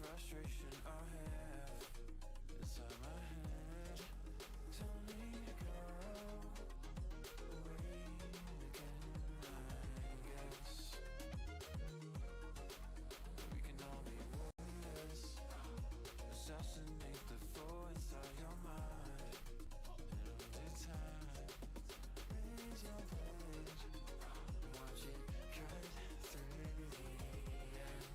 frustration I have inside my head. Tell me to go away again, I guess. We can all be warriors, assassinate the foe inside your mind. And over time, raise your rage, watch it cut through the end.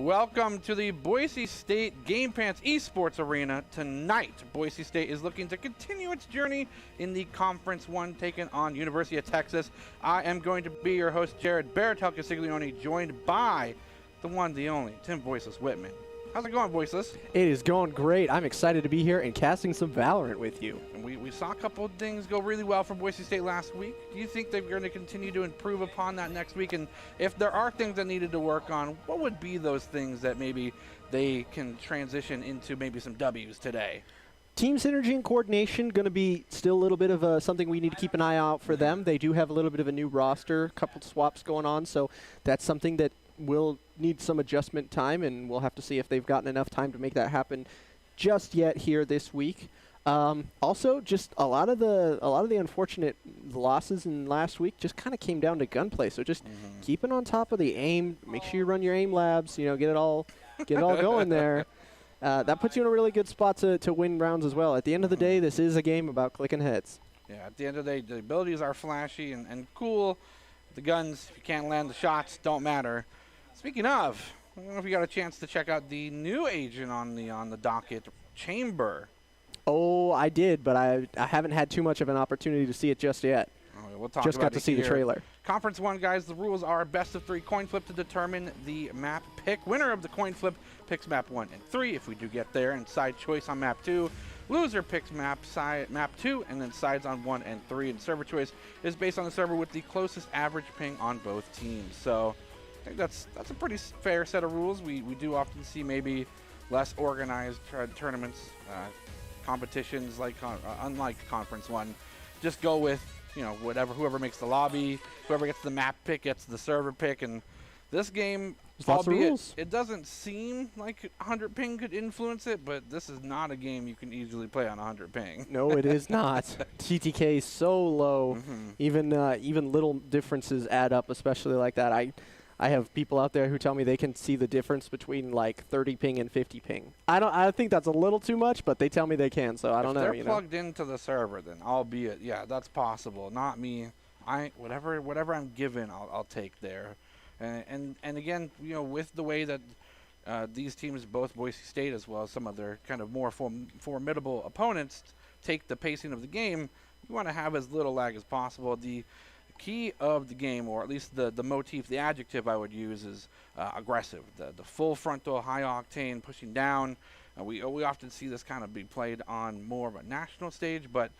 Welcome to the Boise State Game Pants Esports Arena. Tonight, Boise State is looking to continue its journey in the Conference 1, taking on University of Texas. I am going to be your host, Jared Baratel Casiglione, joined by the one, the only, Tim Voiceless Whitman. How's it going, Voiceless? It is going great. I'm excited to be here and casting some Valorant with you. And we saw a couple of things go really well for Boise State last week. Do you think they're going to continue to improve upon that next week? And if there are things that needed to work on, what would be those things that maybe they can transition into maybe some W's today? Team synergy and coordination going to be still a little bit of something we need to keep an eye out for them. They do have a little bit of a new roster, a couple swaps going on, so that's something that will need some adjustment time, and we'll have to see if they've gotten enough time to make that happen just yet here this week. Also, just a lot of the unfortunate losses in last week just kind of came down to gunplay. So just keeping on top of the aim, make sure you run your aim labs, get it all going there. That puts you in a really good spot to win rounds as well. At the end of the day, this is a game about clicking heads. Yeah, at the end of the day, the abilities are flashy and cool. The guns, if you can't land the shots, don't matter. Speaking of, I don't know if you got a chance to check out the new agent on the docket, Chamber. Oh, I did, but I haven't had too much of an opportunity to see it just yet. Oh, we'll talk just about got to see the trailer. Conference 1, guys, the rules are best of 3 coin flip to determine the map pick. Winner of the coin flip picks map 1 and 3 if we do get there, and side choice on map 2. Loser picks map 2 and then sides on 1 and 3. And server choice is based on the server with the closest average ping on both teams. So I think that's a pretty fair set of rules. We do often see maybe less organized tournaments, competitions like unlike Conference 1. Just go with whoever makes the lobby, whoever gets the map pick gets the server pick. And this game, albeit it doesn't seem like 100 ping could influence it, but this is not a game you can easily play on 100 ping. No, it is not. TTK is so low. Even little differences add up, especially like that. I have people out there who tell me they can see the difference between like 30 ping and 50 ping. I think that's a little too much, but they tell me they can, so I don't know. If they're plugged into the server, then albeit, yeah, that's possible. Not me. Whatever I'm given, I'll take there. And again, with the way that these teams, both Boise State as well as some of their kind of more formidable opponents, take the pacing of the game, you want to have as little lag as possible. The key of the game, or at least the motif, the adjective I would use is aggressive. The full frontal, high octane, pushing down. We often see this kind of be played on more of a national stage, but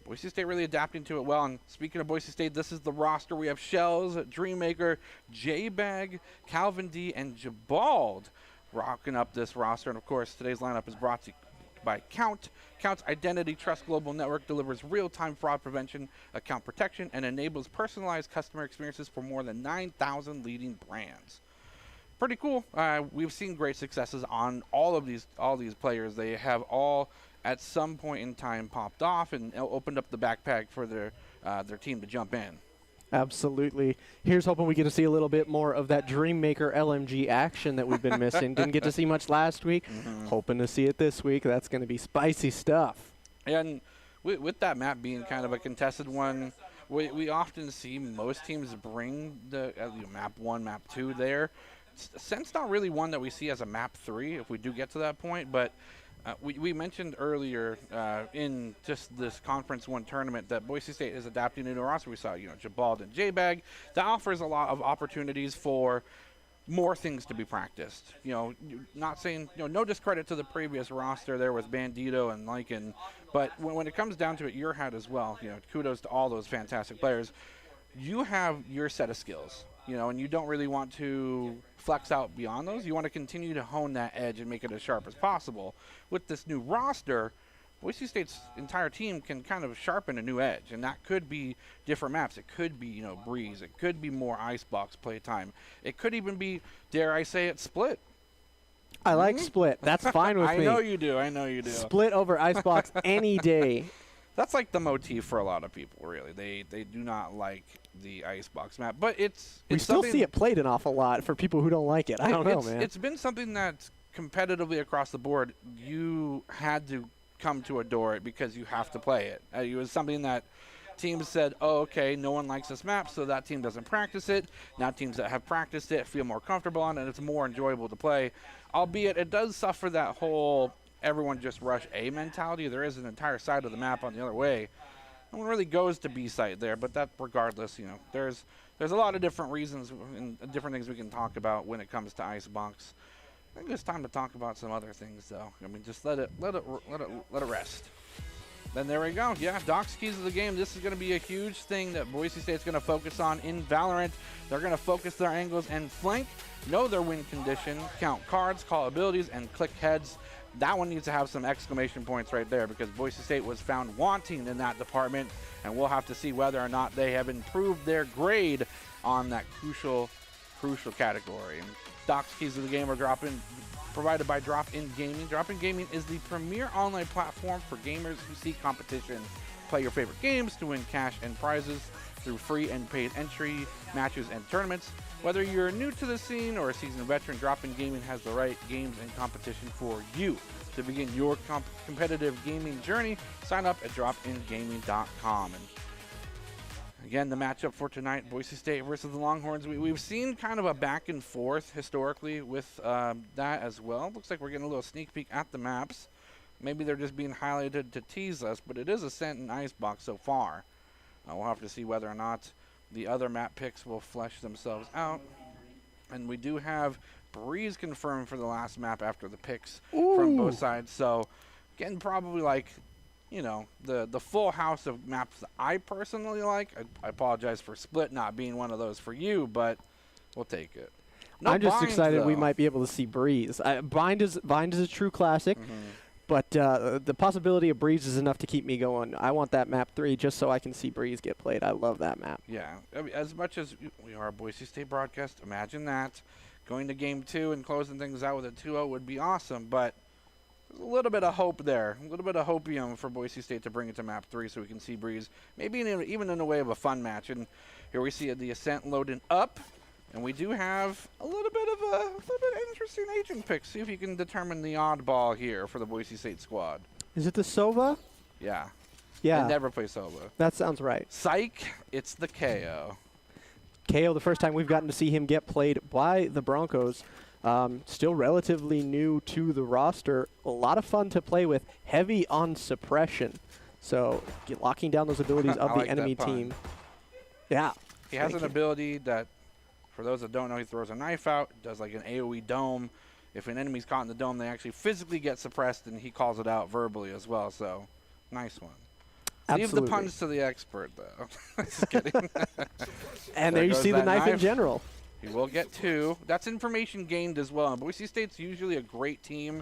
Boise State really adapting to it well. And speaking of Boise State, this is the roster. We have Shells, Dreammaker, J-Bag, Calvin D, and Jabald rocking up this roster. And of course, today's lineup is brought to you by Count. Count's Identity Trust Global Network delivers real-time fraud prevention, account protection, and enables personalized customer experiences for more than 9,000 leading brands. Pretty cool. We've seen great successes on all these players. They have all at some point in time popped off and opened up the backpack for their team to jump in. Absolutely. Here's hoping we get to see a little bit more of that Dreammaker LMG action that we've been missing. Didn't get to see much last week. Hoping to see it this week. That's going to be spicy stuff. And with that map being kind of a contested one, we often see most teams bring the map 1, map 2 there. Since not really one that we see as a map 3 if we do get to that point, but we mentioned earlier in just this Conference 1 tournament that Boise State is adapting to a roster. We saw, Jabald and J-Bag. That offers a lot of opportunities for more things to be practiced. Not saying, no discredit to the previous roster there with Bandito and Lycan, but when it comes down to it, your hat as well. Kudos to all those fantastic players. You have your set of skills, and you don't really want to flex out beyond those. You want to continue to hone that edge and make it as sharp as possible. With this new roster, Boise State's entire team can kind of sharpen a new edge, and that could be different maps. It could be, Breeze. It could be more Icebox playtime. It could even be, dare I say it, Split. I like Split. That's fine with me. I know you do. Split over Icebox any day. That's like the motif for a lot of people, really. They do not like the Icebox map, but we still see it played an awful lot for people who don't like it. I don't know, man. It's been something that competitively across the board, you had to come to adore it because you have to play it. It was something that teams said, oh, okay, no one likes this map, so that team doesn't practice it. Now teams that have practiced it feel more comfortable on it, and it's more enjoyable to play. Albeit it does suffer that whole everyone just rush A mentality. There is an entire side of the map on the other way. No one really goes to B site there, but that regardless, you know, there's a lot of different reasons and different things we can talk about when it comes to Icebox. I think it's time to talk about some other things, though. I mean, just let it rest. Then there we go. Yeah, Doc's keys of the game. This is going to be a huge thing that Boise State's going to focus on in Valorant. They're going to focus their angles and flank, know their win condition, count cards, call abilities, and click heads. That one needs to have some exclamation points right there because Boise State was found wanting in that department, and we'll have to see whether or not they have improved their grade on that crucial category. And Doc's keys of the game are provided by Drop In Gaming. Drop In Gaming is the premier online platform for gamers who seek competition. Play your favorite games to win cash and prizes through free and paid entry, matches, and tournaments. Whether you're new to the scene or a seasoned veteran, Drop In Gaming has the right games and competition for you. To begin your competitive gaming journey, sign up at dropingaming.com. And again, the matchup for tonight, Boise State versus the Longhorns. We've seen kind of a back and forth historically with that as well. Looks like we're getting a little sneak peek at the maps. Maybe they're just being highlighted to tease us, but it is Ascent and Icebox so far. We'll have to see whether or not the other map picks will flesh themselves out. And we do have Breeze confirmed for the last map after the picks from both sides. So, again, probably like, you know, the full house of maps that I personally like. I apologize for Split not being one of those for you, but we'll take it. No I'm just binds, excited though. we might be able to see Breeze. Bind is a true classic. But the possibility of Breeze is enough to keep me going. I want that map 3 just so I can see Breeze get played. I love that map. Yeah, I mean, as much as we are a Boise State broadcast, imagine that. Going to game 2 and closing things out with a 2-0 would be awesome, but there's a little bit of hope there. A little bit of hopium for Boise State to bring it to map 3 so we can see Breeze, maybe even in a way of a fun match. And here we see the Ascent loading up. And we do have a little bit of interesting agent pick. See if you can determine the oddball here for the Boise State squad. Is it the Sova? Yeah. Yeah. They never play Sova. That sounds right. Psych, it's the KO. KO, the first time we've gotten to see him get played by the Broncos. Still relatively new to the roster. A lot of fun to play with. Heavy on suppression. So locking down those abilities of like the enemy that pun. team. Yeah. He has an ability that, for those that don't know, he throws a knife out, does like an AoE dome. If an enemy's caught in the dome, they actually physically get suppressed, and he calls it out verbally as well. So, nice one. Absolutely. Leave the puns to the expert, though. Just kidding. And there you goes see the that knife in general. He will get 2. That's information gained as well. And Boise State's usually a great team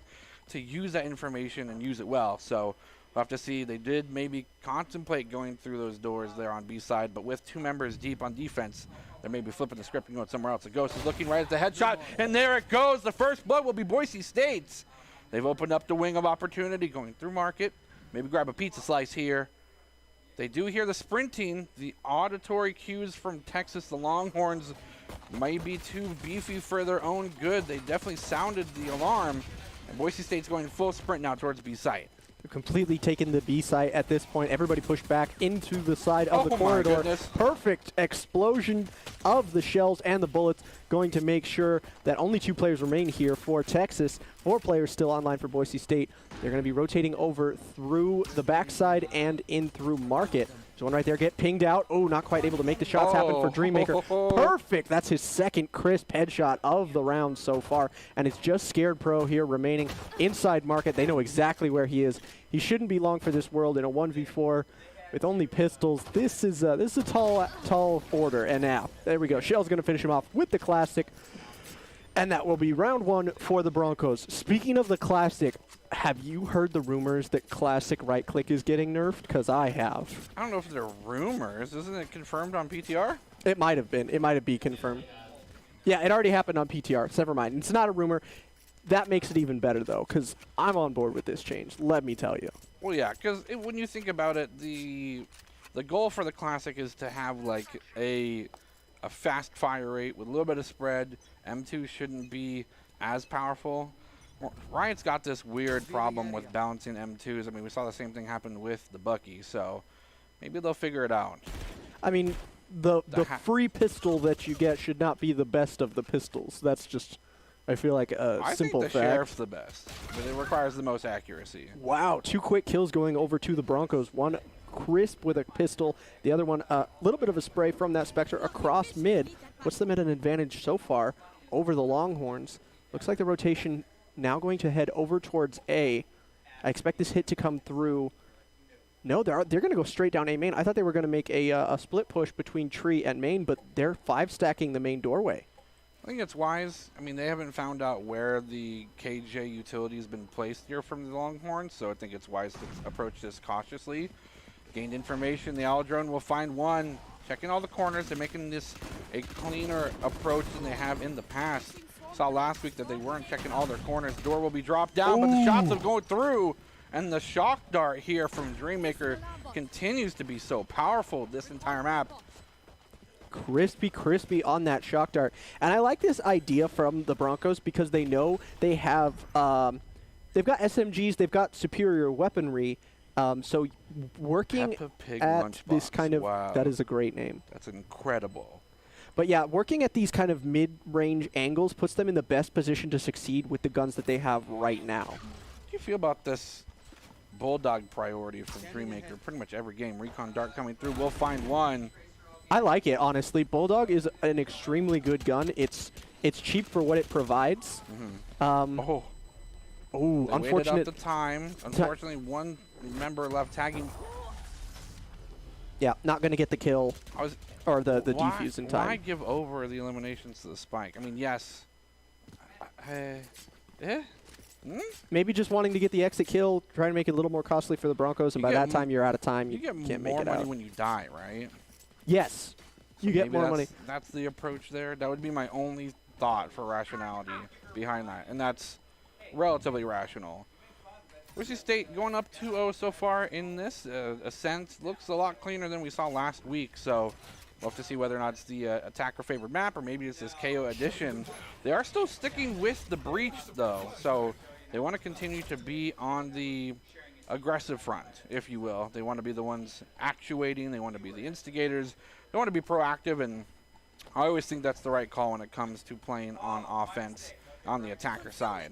to use that information and use it well. So we'll have to see. They did maybe contemplate going through those doors there on B side, but with 2 members deep on defense, they may be flipping the script and going somewhere else. The Ghost is looking right at the headshot, and there it goes. The first blood will be Boise State's. They've opened up the wing of opportunity going through market. Maybe grab a pizza slice here. They do hear the sprinting. The auditory cues from Texas, the Longhorns, might be too beefy for their own good. They definitely sounded the alarm. And Boise State's going full sprint now towards B site. They're completely taken the B site at this point. Everybody pushed back into the side of the corridor. Goodness. Perfect explosion of the shells and the bullets, going to make sure that only 2 players remain here for Texas. 4 players still online for Boise State. They're going to be rotating over through the backside and in through market. There's one right there, get pinged out. Oh, not quite able to make the shots happen for Dreammaker. Perfect. That's his second crisp headshot of the round so far. And it's just Scared Pro here remaining inside market. They know exactly where he is. He shouldn't be long for this world in a 1v4 with only pistols. This is a tall order. And now, there we go. Shell's going to finish him off with the classic. And that will be round 1 for the Broncos. Speaking of the classic, have you heard the rumors that classic right click is getting nerfed? Because I have. I don't know if they're rumors. Isn't it confirmed on PTR? It might have been. It might have been confirmed. Yeah, it already happened on PTR. So never mind. It's not a rumor. That makes it even better, though, because I'm on board with this change. Let me tell you. Well, yeah, because when you think about it, the goal for the Classic is to have, like, a fast fire rate with a little bit of spread. M2 shouldn't be as powerful. Riot's got this weird problem with balancing M2s. I mean, we saw the same thing happen with the Bucky, so maybe they'll figure it out. I mean, the free pistol that you get should not be the best of the pistols. That's just, I feel like a simple think the fact. Sheriff's the best, but it requires the most accuracy. Wow, 2 quick kills going over to the Broncos. One crisp with a pistol, the other one a little bit of a spray from that Spectre across mid. Puts them at an advantage so far over the Longhorns. Looks like the rotation now going to head over towards A. I expect this hit to come through. No, they're going to go straight down A main. I thought they were going to make a split push between tree and main, but they're 5-stacking the main doorway. I think it's wise. I mean, they haven't found out where the KJ utility has been placed here from the Longhorns, so I think it's wise to approach this cautiously. Gained information. The Owl Drone will find one. Checking all the corners. They're making this a cleaner approach than they have in the past. Saw last week that they weren't checking all their corners. Door will be dropped down, but the shots are going through. And the shock dart here from Dreammaker continues to be so powerful this entire map. Crispy on that shock dart. And I like this idea from the Broncos because they know they have, they've got SMGs, they've got superior weaponry. So working at this kind of, that is a great name. That's incredible. But yeah, working at these kind of mid-range angles puts them in the best position to succeed with the guns that they have right now. How do you feel about this Bulldog priority from Dreammaker? Pretty much every game. Recon Dart coming through. We'll find one. I like it, honestly. Bulldog is an extremely good gun. It's cheap for what it provides. Oh, unfortunate. Waited out the time. Unfortunately, one member left tagging. Yeah, not going to get the kill or the defuse in time. Why give over the eliminations to the Spike? I mean, yes. Maybe just wanting to get the exit kill, trying to make it a little more costly for the Broncos, and by that time you're out of time. You can't make it out. You get more money when you die, right? Yes. So you get more money. That's the approach there. That would be my only thought for rationality behind that, and that's relatively rational. Boise State going up 2-0 so far in this ascent. Looks a lot cleaner than we saw last week, so we'll have to see whether or not it's the attacker favored map or maybe it's this KO edition. They are still sticking with the breach, though, so they want to continue to be on the aggressive front, if you will. They want to be the ones actuating. They want to be the instigators. They want to be proactive, and I always think that's the right call when it comes to playing on offense on the attacker side.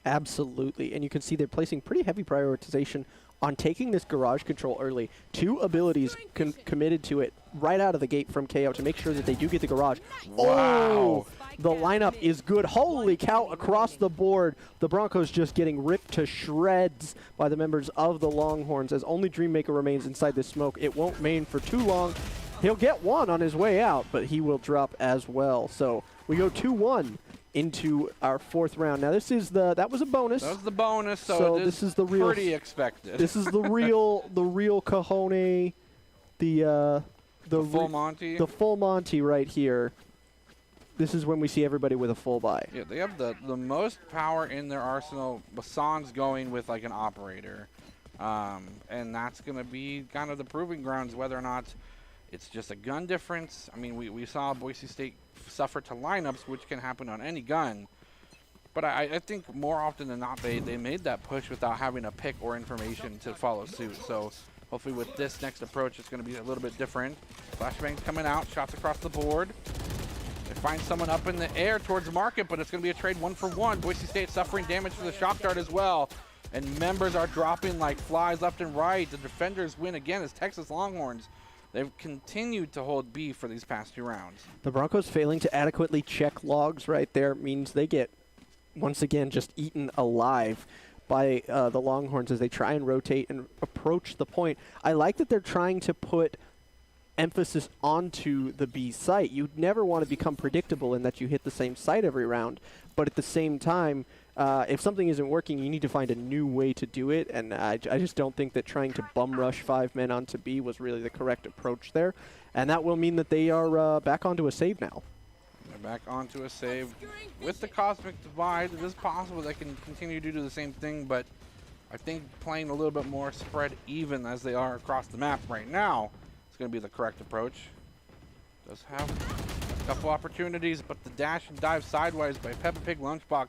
Absolutely, and you can see they're placing pretty heavy prioritization on taking this garage control early. 2 abilities committed to it right out of the gate from KO to make sure that they do get the garage. Wow. Oh, the lineup is good. Holy cow, across the board. The Broncos just getting ripped to shreds by the members of the Longhorns as only Dreammaker remains inside this smoke. It won't main for too long. He'll get one on his way out, but he will drop as well. So we go 2-1 into our 4th round. Now this is that was a bonus. That was the bonus, so this is the real, pretty expected. This is the real cojones, the full Monty. The full Monty right here. This is when we see everybody with a full buy. Yeah, they have the most power in their arsenal. Basan's going with like an operator, and that's going to be kind of the proving grounds whether or not it's just a gun difference. I mean, we saw Boise State suffer to lineups, which can happen on any gun. But I think more often than not, they made that push without having a pick or information to follow suit. So hopefully with this next approach, it's going to be a little bit different. Flashbangs coming out, shots across the board. They find someone up in the air towards market, but it's going to be a trade 1-for-1. Boise State suffering damage to the shock dart as well. And members are dropping like flies left and right. The defenders win again as Texas Longhorns. They've continued to hold B for these past 2 rounds. The Broncos failing to adequately check logs right there means they get, once again, just eaten alive by the Longhorns as they try and rotate and approach the point. I like that they're trying to put emphasis onto the B site. You'd never want to become predictable in that you hit the same site every round, but at the same time, if something isn't working, you need to find a new way to do it, and I just don't think that trying to bum rush 5 men onto B was really the correct approach there, and that will mean that they are back onto a save now. They're back onto a save. With the Cosmic Divide, it is possible they can continue to do the same thing, but I think playing a little bit more spread even as they are across the map right now is going to be the correct approach. Does have a couple opportunities, but the dash and dive sideways by Peppa Pig Lunchbox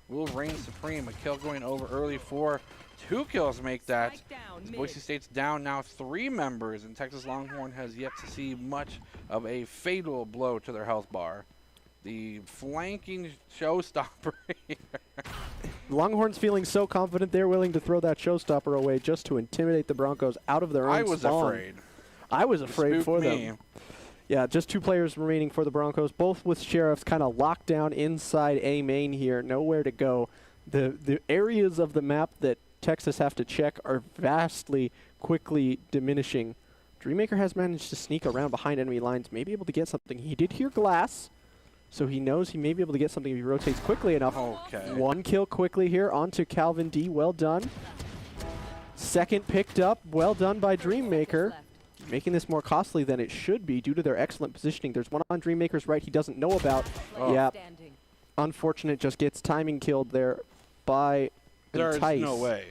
will reign supreme. A kill going over early for 2 kills make that. Boise State's down now 3 members, and Texas Longhorn has yet to see much of a fatal blow to their health bar. The flanking showstopper here. Longhorns feeling so confident they're willing to throw that showstopper away just to intimidate the Broncos out of their own I was spawn. afraid. I was afraid for me. them. Yeah, just 2 players remaining for the Broncos, both with Sheriffs kind of locked down inside A main here, nowhere to go. The areas of the map that Texas have to check are vastly quickly diminishing. Dreammaker has managed to sneak around behind enemy lines, may be able to get something. He did hear glass, so he knows he may be able to get something if he rotates quickly enough. Okay. 1 kill quickly here onto Calvin D. Well done. Second picked up. Well done by Dreammaker. Making this more costly than it should be due to their excellent positioning. There's one on Dreammaker's right he doesn't know about. Oh. Yeah. Unfortunate, just gets timing killed there by There's Entice. no way.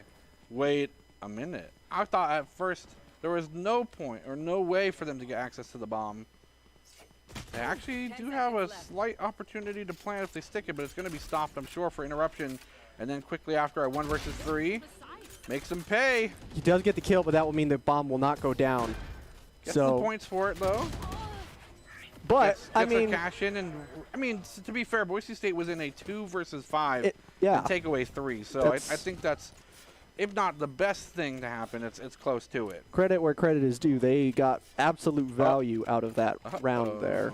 Wait a minute. I thought at first there was no point or no way for them to get access to the bomb. They actually do have a slight opportunity to plant if they stick it, but it's going to be stopped, I'm sure, for interruption. And then quickly after a 1 versus 3, makes them pay. He does get the kill, but that will mean the bomb will not go down. Gets So, the points for it, though. but Gets I a mean, cash in, and I mean, to be fair, Boise State was in a 2 versus 5 yeah, and take away 3. So I think that's, if not the best thing to happen, it's close to it. credit where credit is due. They got absolute value out of that round there.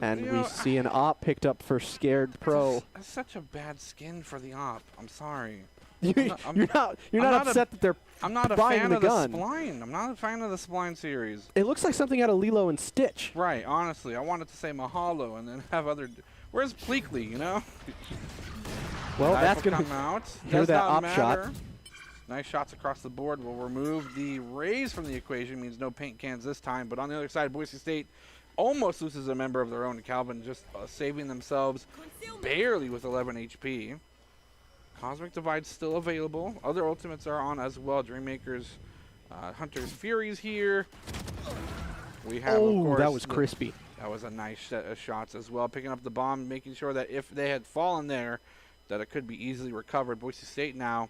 And You we know, see an op picked up for Scared Pro. That's such a bad skin for the op. I'm sorry. You're not upset that they're I'm not a buying fan the of the gun. spline. I'm not a fan of the spline series. It looks like something out of Lilo and Stitch. Right, honestly. I wanted to say Mahalo and then have other... Where's Pleakley, you know? Well, Knife that's will going to come out. hear Does that not op shot. matter. Nice shots across the board. Will remove the raise from the equation. Means no paint cans this time. But on the other side, Boise State almost loses a member of their own. Calvin just saving themselves barely with 11 HP. Cosmic Divide still available. Other ultimates are on as well. Dreammakers, Hunter's Furies here. We have, of course, that was crispy. That was a nice set of shots as well. Picking up the bomb, making sure that if they had fallen there, that it could be easily recovered. Boise State now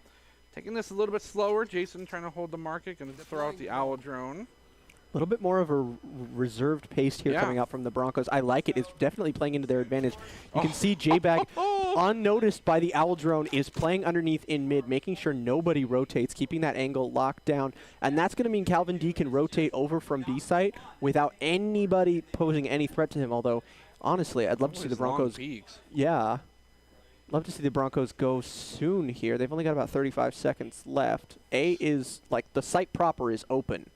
taking this a little bit slower. Jason trying to hold the market. Going to throw out the Owl Drone. A little bit more of a reserved pace here coming out from the Broncos. I like it. It's definitely playing into their advantage. You can see J-Bag, unnoticed by the Owl Drone, is playing underneath in mid, making sure nobody rotates, keeping that angle locked down. And that's going to mean Calvin D can rotate over from B site without anybody posing any threat to him. Although, honestly, I'd love to see the Broncos. Yeah. Love to see the Broncos go soon here. They've only got about 35 seconds left. A is, like, the site proper is open.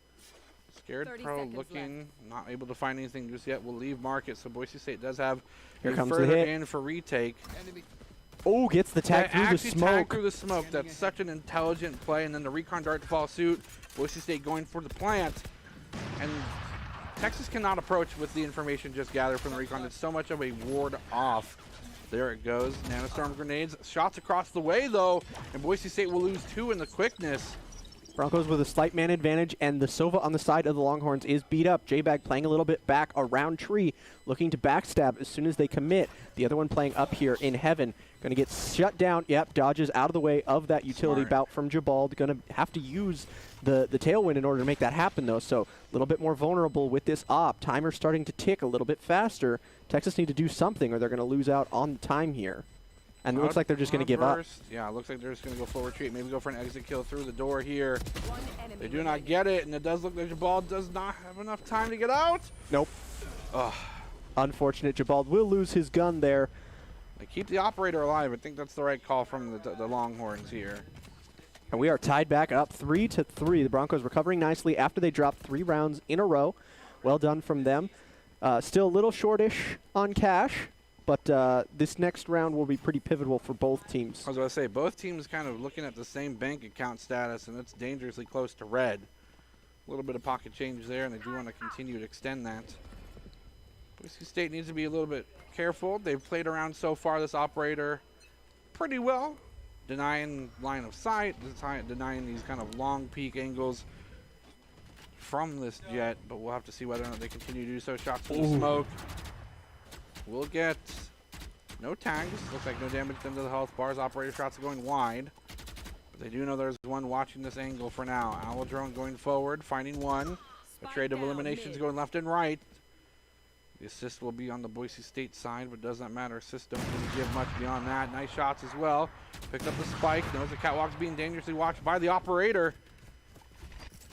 Scared Pro looking, not able to find anything just yet. Will leave market, so Boise State does have Here comes the further hit. in for retake. Oh, gets the tag through the Actually tagged smoke. through the smoke. That's such an intelligent play, and then the recon dart to follow suit. Boise State going for the plant, and Texas cannot approach with the information just gathered from the recon. It's so much of a ward off. There it goes. Nanostorm grenades. Shots across the way, though, and Boise State will lose 2 in the quickness. Broncos with a slight man advantage, and the Sova on the side of the Longhorns is beat up. J-Bag playing a little bit back around tree, looking to backstab as soon as they commit. The other one playing up here in heaven. Going to get shut down. Yep, dodges out of the way of that utility bout from Jabald. Going to have to use the tailwind in order to make that happen, though. So a little bit more vulnerable with this op. Timer starting to tick a little bit faster. Texas need to do something or they're going to lose out on the time here. And it looks like they're just going to give up. Yeah, it looks like they're just going to go full retreat. Maybe go for an exit kill through the door here. They do not get it, and it does look like Jabald does not have enough time to get out. Nope. Unfortunate. Jabald will lose his gun there. They keep the operator alive. I think that's the right call from the Longhorns here. And we are tied back up 3-3. The Broncos recovering nicely after they dropped 3 rounds in a row. Well done from them. Still a little shortish on cash. But this next round will be pretty pivotal for both teams. I was going to say, both teams kind of looking at the same bank account status, and it's dangerously close to red. A little bit of pocket change there, and they do want to continue to extend that. Boise State needs to be a little bit careful. They've played around so far this operator pretty well, denying line of sight, denying these kind of long peak angles from this jet, but we'll have to see whether or not they continue to do so. Shots from the smoke. We'll get No tags. Looks like no damage done to the health bars. Operator shots are going wide. But they do know there's one watching this angle for now. Owl drone going forward, finding one. A trade of eliminations going left and right. The assist will be on the Boise State side, but does not matter. Assist don't really give much beyond that. Nice shots as well. Picked up the spike. Knows the catwalk's being dangerously watched by the operator.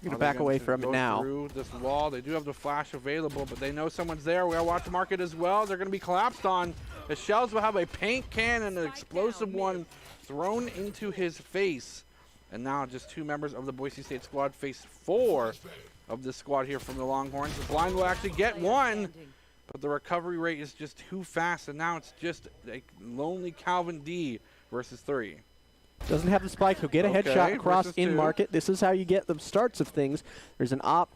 Gonna back away from it now. Through this wall. They do have the flash available, but they know someone's there. We gotta watch the market as well. They're gonna be collapsed on. The Shells will have a paint can and an explosive one thrown into his face. And now just 2 members of the Boise State squad face 4 of this squad here from the Longhorns. The blind will actually get 1, but the recovery rate is just too fast, and now it's just a lonely Calvin D versus 3. Doesn't have the spike. He'll get a headshot across in 2. market. This is how you get the starts of things. There's an op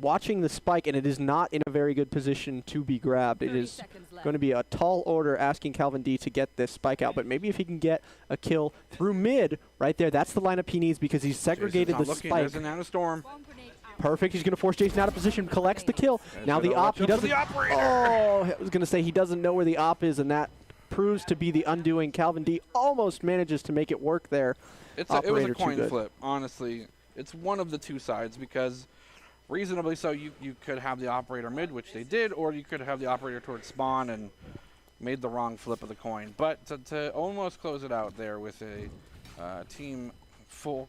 watching the spike, and it is not in a very good position to be grabbed. It is going to be a tall order asking Calvin D to get this spike out, but maybe if he can get a kill through mid right there, that's the lineup he needs because he's segregated the spike. There's an storm. Perfect. He's going to force Jason out of position, collects the kill. Now the op, he doesn't. Oh, I was going to say he doesn't know where the op is, and that proves to be the undoing. Calvin D almost manages to make it work there. It was a coin flip, honestly. It's one of the 2 sides because reasonably so you could have the operator mid, which they did, or you could have the operator towards spawn and made the wrong flip of the coin. But to almost close it out there with a team full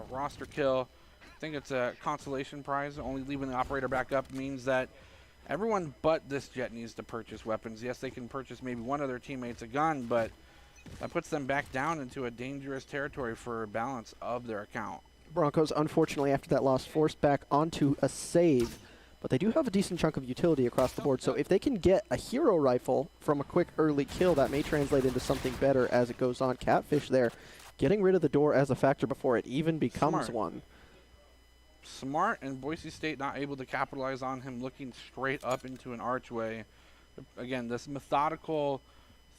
roster kill, I think it's a consolation prize. Only leaving the operator back up means that everyone but this Jet needs to purchase weapons. Yes, they can purchase maybe one of their teammates a gun, but that puts them back down into a dangerous territory for balance of their account. Broncos, unfortunately, after that loss, forced back onto a save. But they do have a decent chunk of utility across the board. So if they can get a hero rifle from a quick early kill, that may translate into something better as it goes on. Catfish there, getting rid of the door as a factor before it even becomes one. Smart, and Boise State not able to capitalize on him looking straight up into an archway. Again, this methodical,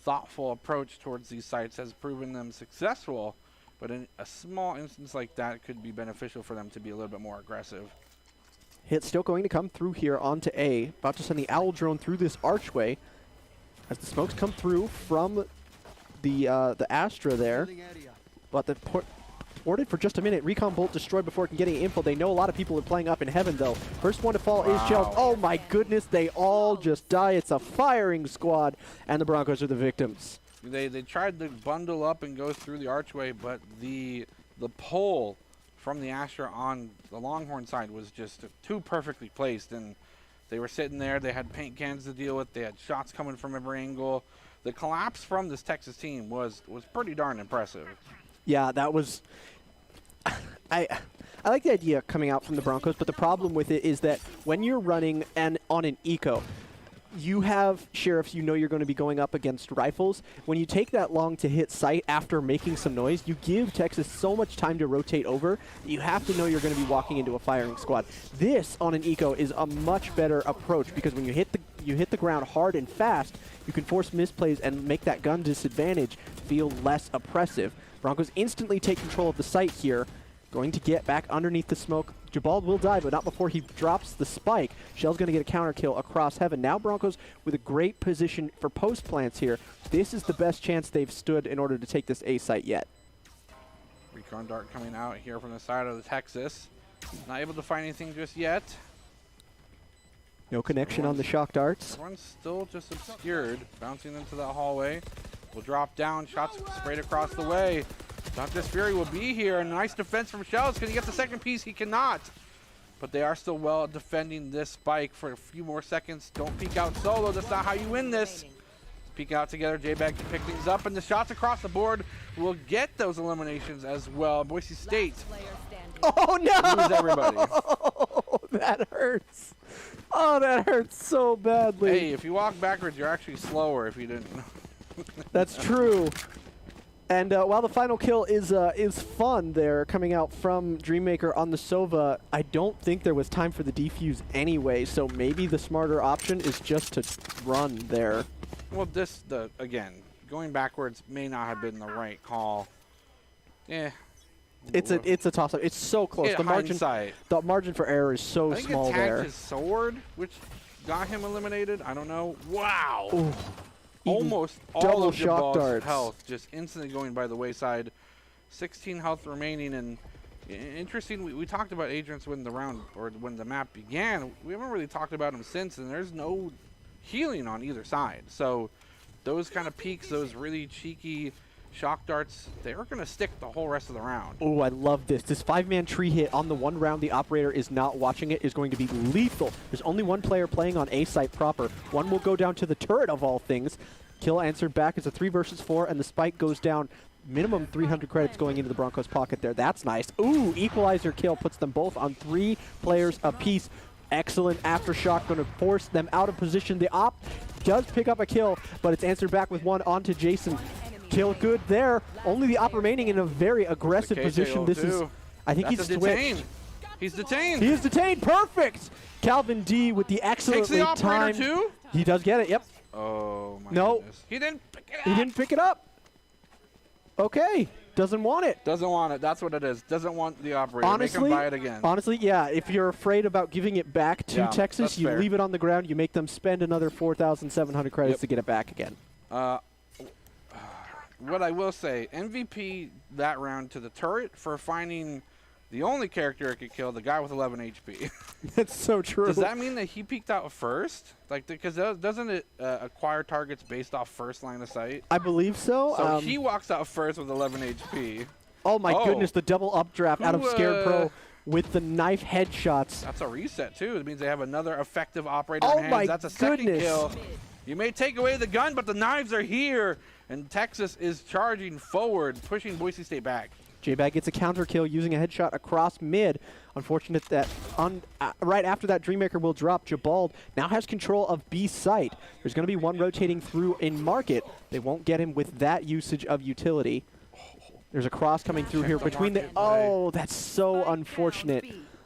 thoughtful approach towards these sites has proven them successful, but in a small instance like that, it could be beneficial for them to be a little bit more aggressive. Hit still going to come through here onto A. About to send the Owl drone through this archway as the smokes come through from the Astra there. But the ported for just a minute. Recon bolt destroyed before it can get any info. They know a lot of people are playing up in heaven, though. First one to fall is Shells. Oh, my goodness. They all just die. It's a firing squad, and the Broncos are the victims. They tried to bundle up and go through the archway, but the pole from the Astra on the Longhorn side was just too perfectly placed, and they were sitting there. They had paint cans to deal with. They had shots coming from every angle. The collapse from this Texas team was pretty darn impressive. Yeah, that was... I like the idea coming out from the Broncos, but the problem with it is that when you're running and on an eco, you have sheriffs you know you're going to be going up against rifles. When you take that long to hit sight after making some noise, you give Texas so much time to rotate over. You have to know you're going to be walking into a firing squad. This on an eco is a much better approach because when you hit the ground hard and fast, you can force misplays and make that gun disadvantage feel less oppressive. Broncos instantly take control of the site here. Going to get back underneath the smoke. Jabal will die, but not before he drops the spike. Shell's going to get a counter kill across heaven. Now Broncos with a great position for post plants here. This is the best chance they've stood in order to take this A site yet. Recon dart coming out here from the side of the Texas. Not able to find anything just yet. No connection on the shock darts. Everyone's still just obscured. Bouncing into that hallway. Will drop down. Shots sprayed across the way. Dr. Fury will be here. Nice defense from Shells. Can he get the second piece? He cannot. But they are still well defending this spike for a few more seconds. Don't peek out solo. That's not how you win this. Peek out together. J-Bag to pick things up. And the shots across the board will get those eliminations as well. Boise State. Oh, no! Lose everybody. Oh, that hurts. Oh, that hurts so badly. Hey, if you walk backwards, you're actually slower if you didn't know. That's true. And while the final kill is fun there, coming out from Dreammaker on the Sova, I don't think there was time for the defuse anyway, so maybe the smarter option is just to run there. Well, again, going backwards may not have been the right call. Yeah. It's a toss-up. It's so close. The margin for error is so small there. I think it tagged his sword, which got him eliminated. I don't know. Wow. Ooh. almost all double of shock Jabal's darts. health just instantly going by the wayside. 16 health remaining, and interesting, we talked about Adrian's when the round, or when the map began. We haven't really talked about him since, and there's no healing on either side. So those kind of peaks, those really cheeky shock darts, they're going to stick the whole rest of the round. Oh, I love this. This 5-man tree hit on the one round the operator is not watching it is going to be lethal. There's only one player playing on A site proper. One will go down to the turret of all things. Kill answered back as a 3 versus 4, and the spike goes down. Minimum 300 credits going into the Broncos' pocket there. That's nice. Ooh, equalizer kill puts them both on 3 players apiece. Excellent aftershock, going to force them out of position. The op does pick up a kill, but it's answered back with one onto Jason. Kill good there. Only the op remaining in a very aggressive position. This is, I think he's detained. switched. He's detained. He is detained. Perfect. Calvin D with the excellently Takes the operator timed. too? He does get it. Yep. Oh my No. goodness. He didn't pick it up. He didn't pick it up. Okay. Doesn't want it. Doesn't want it. That's what it is. Doesn't want the operator. Honestly, Make him buy it again. Honestly, yeah. If you're afraid about giving it back to Yeah, Texas, that's you fair. leave it on the ground. You make them spend another 4,700 credits Yep. to get it back again. What I will say, MVP that round to the turret for finding the only character it could kill, the guy with 11 HP. That's so true. Does that mean that he peeked out first? Like, because doesn't it acquire targets based off first line of sight? I believe so. So he walks out first with 11 HP. Oh my goodness, the double updraft out of Who, Scared Pro with the knife headshots. That's a reset, too. It means they have another effective operator Oh in hands. my That's a second goodness. kill. You may take away the gun, but the knives are here. And Texas is charging forward, pushing Boise State back. J-Bag gets a counter kill using a headshot across mid. Unfortunate that right after that Dreammaker will drop. Jabald now has control of B site. There's going to be one rotating through in market. They won't get him with that usage of utility. There's a cross coming through here between the... Oh, that's so unfortunate.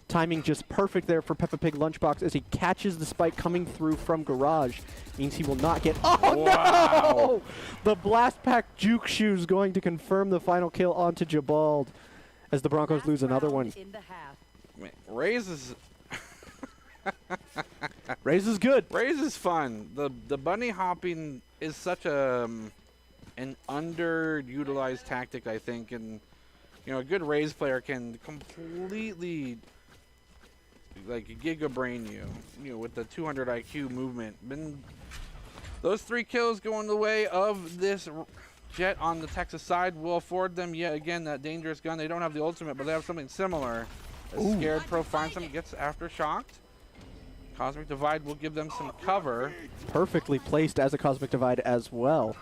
Timing just perfect there for Peppa Pig Lunchbox as he catches the spike coming through from Garage. Means he will not get... Oh, Wow. no! The Blast Pack Juke Shoes going to confirm the final kill onto Jabald as the Broncos lose another one. Man, Raze is... Raze is good. Raze is fun. The bunny hopping is such a an underutilized tactic, I think, and you know, a good Raze player can completely like giga brain you know, with the 200 IQ movement. Those 3 kills going the way of this Jet on the Texas side will afford them yet again that dangerous gun. They don't have the ultimate, but they have something similar. A Scared Pro finds them, gets aftershocked. Cosmic Divide will give them some cover. Perfectly placed as a Cosmic Divide as well.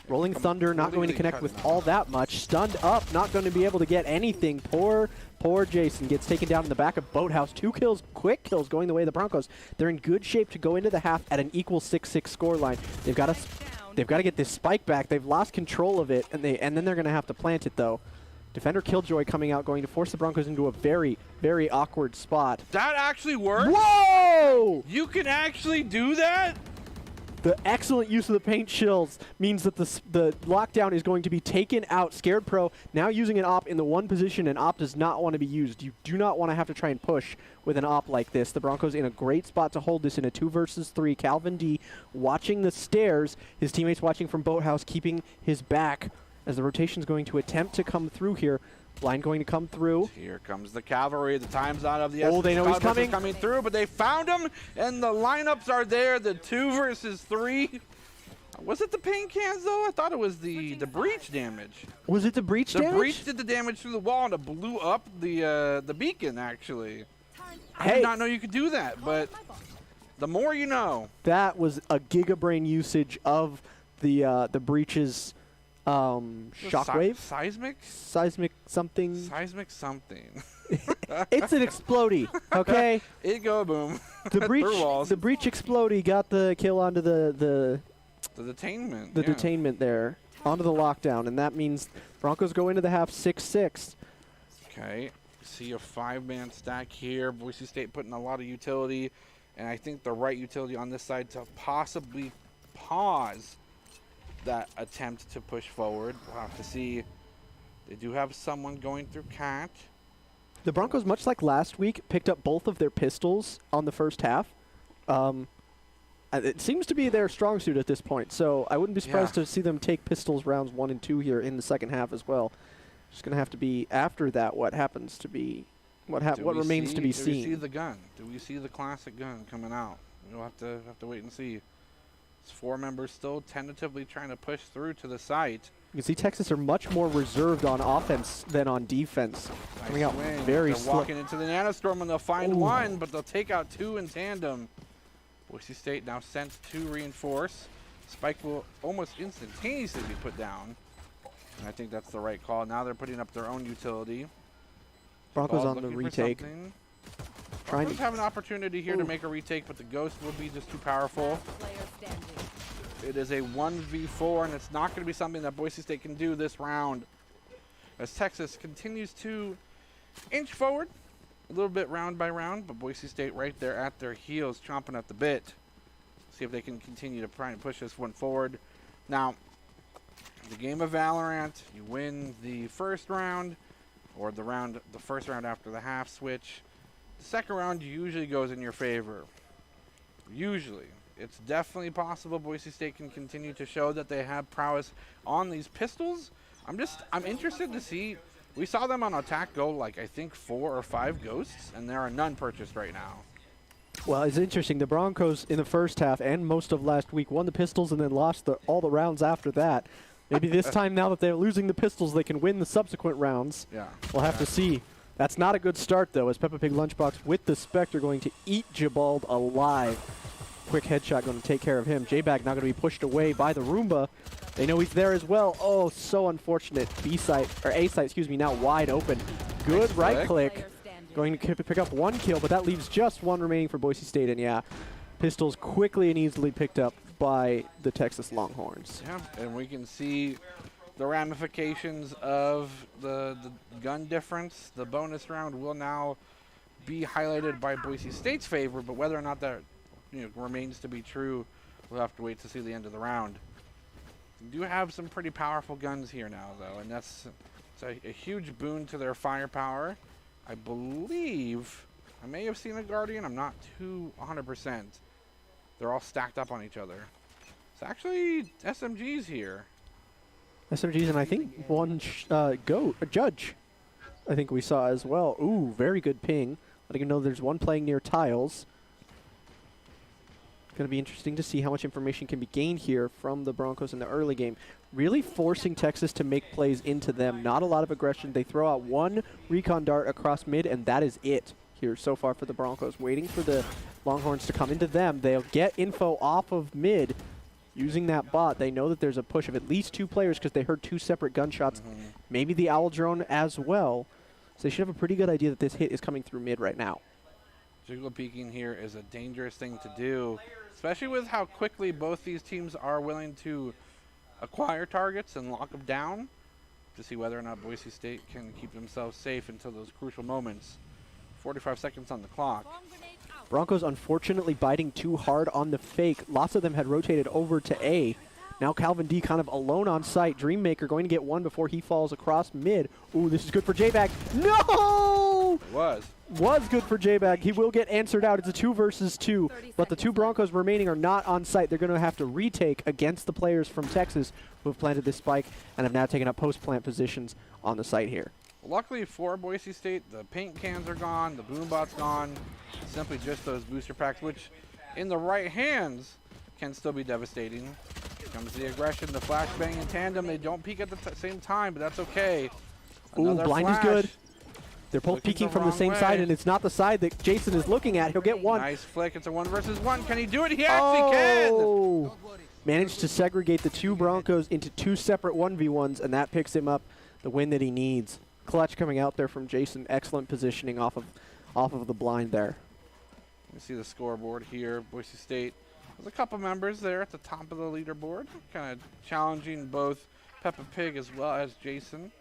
Rolling Thunder not going to connect with all that much. Stunned up, not going to be able to get anything. Poor Jason gets taken down in the back of Boathouse. 2 kills, quick kills going the way of the Broncos. They're in good shape to go into the half at an equal 6-6 scoreline. They've got to get this spike back. They've lost control of it, and then they're going to have to plant it though. Defender Killjoy coming out, going to force the Broncos into a very, very awkward spot. That actually works? Whoa! You can actually do that? The excellent use of the paint chills means that the lockdown is going to be taken out. Scared Pro now using an op in the one position, and op does not want to be used. You do not want to have to try and push with an op like this. The Broncos in a great spot to hold this in a 2 versus 3. Calvin D watching the stairs. His teammates watching from Boathouse, keeping his back as the rotation is going to attempt to come through here. Blind going to come through. Here comes the cavalry. The time's out of the Oh, essence. they know he's Cosmos is coming. coming through, but they found him, and the lineups are there. The 2 versus 3. Was it the paint cans, though? I thought it was the breach damage. Was it the breach damage? The breach did the damage through the wall, and it blew up the beacon, actually. I Hey. did not know you could do that, but the more you know. That was a gigabrain usage of the breach's shockwave. Seismic? Seismic something. Seismic something. It's an explodey, okay? It go boom. The Through walls. breach explodey got the kill onto the The detainment. yeah. detainment there, onto the lockdown, and that means Broncos go into the half 6-6. Okay. See a 5-man stack here. Boise State putting a lot of utility, and I think the right utility on this side to possibly pause that attempt to push forward. We'll have to see. They do have someone going through Cat. The Broncos, much like last week, picked up both of their pistols on the first half. I It seems to be their strong suit at this point, so I wouldn't be surprised to see them take pistols rounds 1 and 2 here in the second half as well. Just going to have to be after that what happens to be, what remains to be seen. Do we see the gun? Do we see the classic gun coming out? We'll have to wait and see. It's 4 members still tentatively trying to push through to the site. You can see Texas are much more reserved on offense than on defense. Nice Coming out swing. very They're slow. walking into the Nanostorm and they'll find one, but they'll take out 2 in tandem. Boise State now sent to reinforce. Spike will almost instantaneously be put down. And I think that's the right call. Now they're putting up their own utility. Broncos on the retake. Trying to have an opportunity here to make a retake, but the Ghost will be just too powerful. It is a 1v4, and it's not going to be something that Boise State can do this round. As Texas continues to inch forward a little bit round by round, but Boise State right there at their heels, chomping at the bit. See if they can continue to try and push this one forward. Now, the game of Valorant, you win the first round, or the first round after the half switch. The second round usually goes in your favor. Usually. It's definitely possible Boise State can continue to show that they have prowess on these pistols. I'm interested to see. We saw them on attack go like I think 4 or 5 ghosts, and there are none purchased right now. Well, it's interesting. The Broncos in the first half and most of last week won the pistols and then lost all the rounds after that. Maybe this time, now that they're losing the pistols, they can win the subsequent rounds. Yeah. We'll have to see. That's not a good start, though, as Peppa Pig Lunchbox with the Spectre going to eat Jabald alive. Quick headshot going to take care of him. J-Bag now going to be pushed away by the Roomba. They know he's there as well. Oh, so unfortunate. A-site, excuse me, now wide open. Good Nice right click. Going to pick up 1 kill, but that leaves just 1 remaining for Boise State. And yeah, pistols quickly and easily picked up by the Texas Longhorns. Yeah, and we can see the ramifications of the gun difference. The bonus round will now be highlighted by Boise State's favor, but whether or not that remains to be true, we'll have to wait to see the end of the round. We do have some pretty powerful guns here now, though, and that's a huge boon to their firepower. I believe I may have seen a Guardian. I'm not too 100%. They're all stacked up on each other. It's actually SMGs here. SMGs, and I think one Judge, I think we saw as well. Ooh, very good ping. Letting you know there's one playing near tiles. Going to be interesting to see how much information can be gained here from the Broncos in the early game. Really forcing Texas to make plays into them. Not a lot of aggression. They throw out 1 recon dart across mid, and that is it here so far for the Broncos. Waiting for the Longhorns to come into them. They'll get info off of mid using that bot. They know that there's a push of at least 2 players because they heard 2 separate gunshots. Maybe the Owl drone as well. So they should have a pretty good idea that this hit is coming through mid right now. Jiggle peeking here is a dangerous thing to do, especially with how quickly both these teams are willing to acquire targets and lock them down to see whether or not Boise State can keep themselves safe until those crucial moments. 45 seconds on the clock. Broncos unfortunately biting too hard on the fake. Lots of them had rotated over to A. Now Calvin D kind of alone on site. Dreammaker going to get 1 before he falls across mid. Ooh, this is good for J-Bag. No! It was good for J-Bag. He will get answered out. It's a 2 versus 2, but the 2 Broncos remaining are not on site. They're going to have to retake against the players from Texas who have planted this spike and have now taken up post-plant positions on the site here. Luckily for Boise State, the paint cans are gone, the boom bot's gone. It's simply just those booster packs, which in the right hands can still be devastating. Here comes the aggression, the flashbang in tandem. They don't peek at the same time, but that's okay. Ooh, blind is good. They're both Looking peeking the from the wrong same way. side, and it's not the side that Jason is looking at. He'll get 1. Nice flick. It's a 1 versus 1. Can he do it? He actually can. Managed to segregate the 2 Broncos into 2 separate 1v1s, and that picks him up the win that he needs. Clutch coming out there from Jason. Excellent positioning off of the blind there. You see the scoreboard here. Boise State. There's a couple members there at the top of the leaderboard, kind of challenging both Peppa Pig as well as Jason.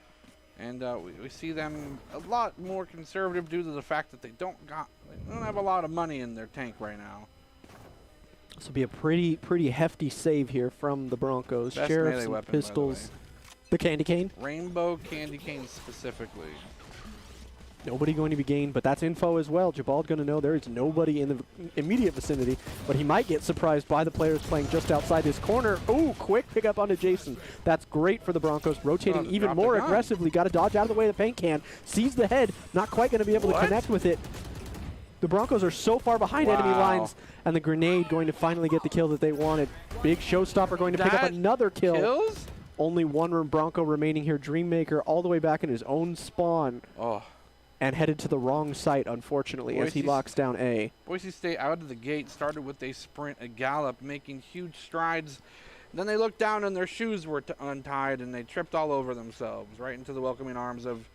And we see them a lot more conservative due to the fact that they don't have a lot of money in their tank right now. This will be a pretty hefty save here from the Broncos. Best Sheriffs melee and weapon, pistols. The candy cane. Rainbow candy cane specifically. Nobody going to be gained, but that's info as well. Jabald going to know there is nobody in the immediate vicinity, but he might get surprised by the players playing just outside this corner. Ooh, quick pickup onto Jason. That's great for the Broncos, rotating even more aggressively. Got to dodge out of the way of the paint can. Sees the head, not quite going to be able to connect with it. The Broncos are so far behind enemy lines, and the grenade going to finally get the kill that they wanted. Big showstopper going to pick up another kill. Kills? Only one Bronco remaining here. Dreammaker all the way back in his own spawn. Oh. And headed to the wrong site, unfortunately, as he locks down A. Boise State out of the gate started with a sprint, a gallop, making huge strides. Then they looked down and their shoes were untied and they tripped all over themselves right into the welcoming arms of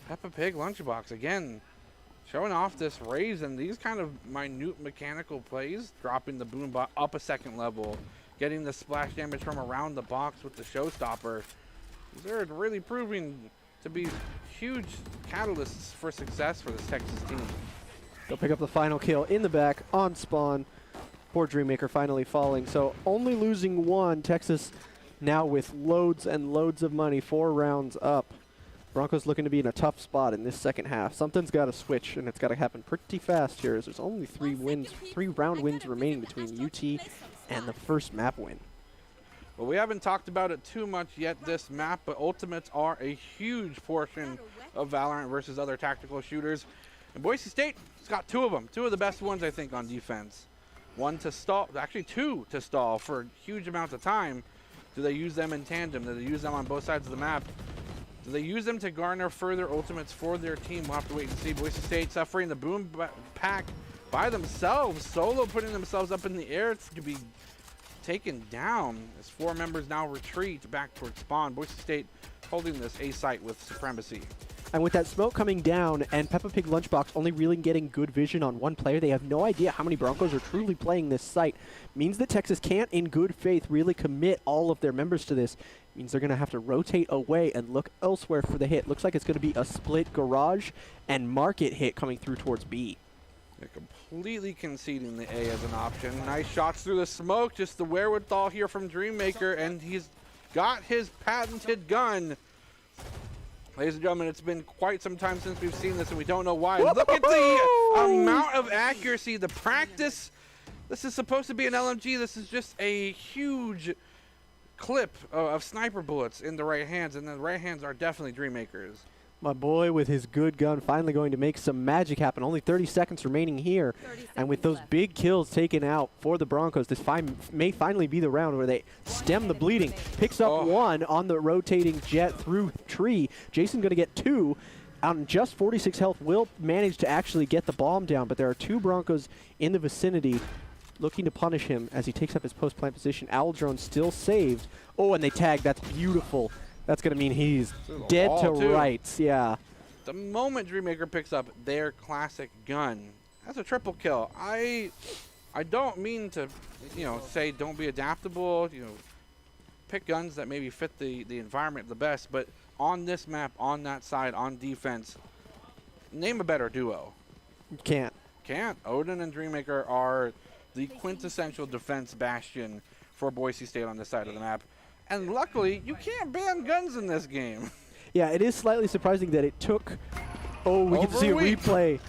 Peppa Pig Lunchbox. Again, showing off this raise and these kind of minute mechanical plays, dropping the boom bot up a second level, getting the splash damage from around the box with the showstopper. These are really proving to be huge catalysts for success for this Texas team. They'll pick up the final kill in the back on spawn. Poor Dreammaker finally falling. So only losing one. Texas now with loads and loads of money, 4 rounds up. Broncos looking to be in a tough spot in this second half. Something's got to switch, and it's got to happen pretty fast here, as there's only 3 round wins remaining between UT and the first map win. Well, we haven't talked about it too much yet this map, but ultimates are a huge portion of Valorant versus other tactical shooters. And Boise State has got 2 of them, 2 of the best ones, I think, on defense. 1 to stall, actually 2 to stall for huge amounts of time. Do they use them in tandem? Do they use them on both sides of the map? Do they use them to garner further ultimates for their team? We'll have to wait and see. Boise State suffering the boom pack by themselves, solo putting themselves up in the air to be taken down as 4 members now retreat back towards spawn. Boise State holding this A site with supremacy. And with that smoke coming down and Peppa Pig Lunchbox only really getting good vision on one player, they have no idea how many Broncos are truly playing this site. Means that Texas can't, in good faith, really commit all of their members to this. Means they're going to have to rotate away and look elsewhere for the hit. Looks like it's going to be a split garage and market hit coming through towards B. They're completely conceding the A as an option. Nice shots through the smoke, just the wherewithal here from Dreammaker, and he's got his patented gun. Ladies and gentlemen, it's been quite some time since we've seen this, and we don't know why. Look at the amount of accuracy, the practice. This is supposed to be an LMG. This is just a huge clip of sniper bullets in the right hands, and the right hands are definitely Dreammakers. My boy with his good gun finally going to make some magic happen. Only 30 seconds remaining here. And with those big kills taken out for the Broncos, this may finally be the round where they stem the bleeding. Picks up 1 on the rotating jet through tree. Jason going to get 2. On just 46 health, will manage to actually get the bomb down. But there are 2 Broncos in the vicinity looking to punish him as he takes up his post-plant position. Owl drone still saved. Oh, and they tag. That's beautiful. That's going to mean he's dead to rights, yeah. The moment Dreammaker picks up their classic gun, that's a triple kill. I don't mean to, say don't be adaptable, pick guns that maybe fit the environment the best, but on this map, on that side, on defense, name a better duo. Can't. Odin and Dreammaker are the quintessential defense bastion for Boise State on this side of the map. And luckily, you can't ban guns in this game. Yeah, it is slightly surprising that it took... Oh, we get to see a replay.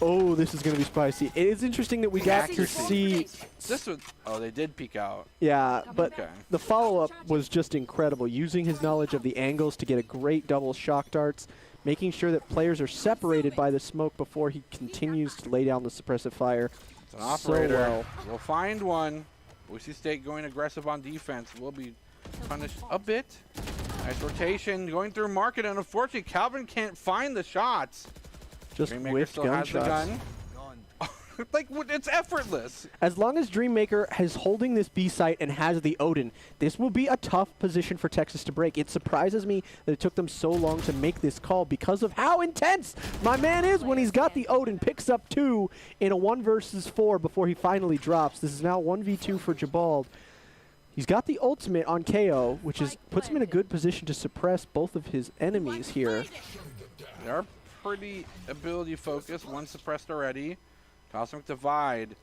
Oh, this is going to be spicy. It is interesting that we got to see... This was... Oh, they did peek out. Yeah, but the follow-up was just incredible. Using his knowledge of the angles to get a great double shock darts, making sure that players are separated by the smoke before he continues to lay down the suppressive fire. It's an operator. So well. We'll find one. Boise State going aggressive on defense. We'll be punished a bit. Nice rotation going through market, and unfortunately Calvin can't find the shots. Just Dreammaker still has the gun. Like, it's effortless. As long as Dreammaker is holding this B site and has the Odin, this will be a tough position for Texas to break. It surprises me that it took them so long to make this call because of how intense my man is when he's got the Odin. Picks up 2 in a 1 versus 4 before he finally drops. This is now 1v2 for Jabald. He's got the ultimate on KO, which puts him in a good position to suppress both of his enemies here. They are pretty ability focused. 1 suppressed already. Cosmic Divide.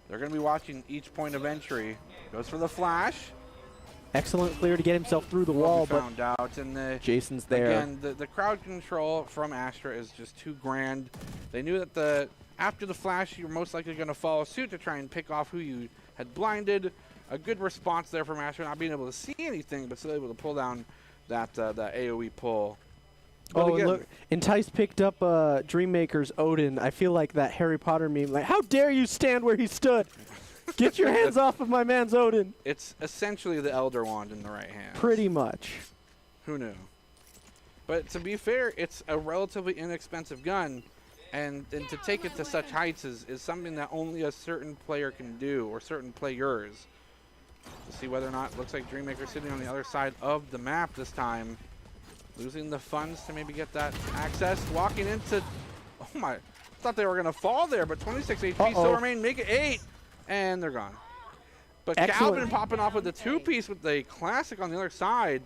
They're going to be watching each point of entry. Goes for the flash. Excellent clear to get himself through the wall, but found out, and Jason's there. Again, the crowd control from Astra is just too grand. They knew that after the flash, you're most likely going to follow suit to try and pick off who you had blinded. A good response there from Astra, not being able to see anything, but still able to pull down that AoE pull. But Oh, again, and look, Entice picked up Dreammaker's Odin. I feel like that Harry Potter meme, like, how dare you stand where he stood? Get your hands off of my man's Odin. it's essentially the Elder Wand in the right hand. Pretty much. Who knew? But to be fair, it's a relatively inexpensive gun, and to take it to such heights is something that only a certain player can do, or certain players. To see whether or not, looks like Dreammaker sitting on the other side of the map this time. Losing the funds to maybe get that access. Walking into, oh my, thought they were going to fall there, but 26 HP still remain, make it 8, and they're gone. But Excellent. Calvin popping off with the 2-piece with the classic on the other side.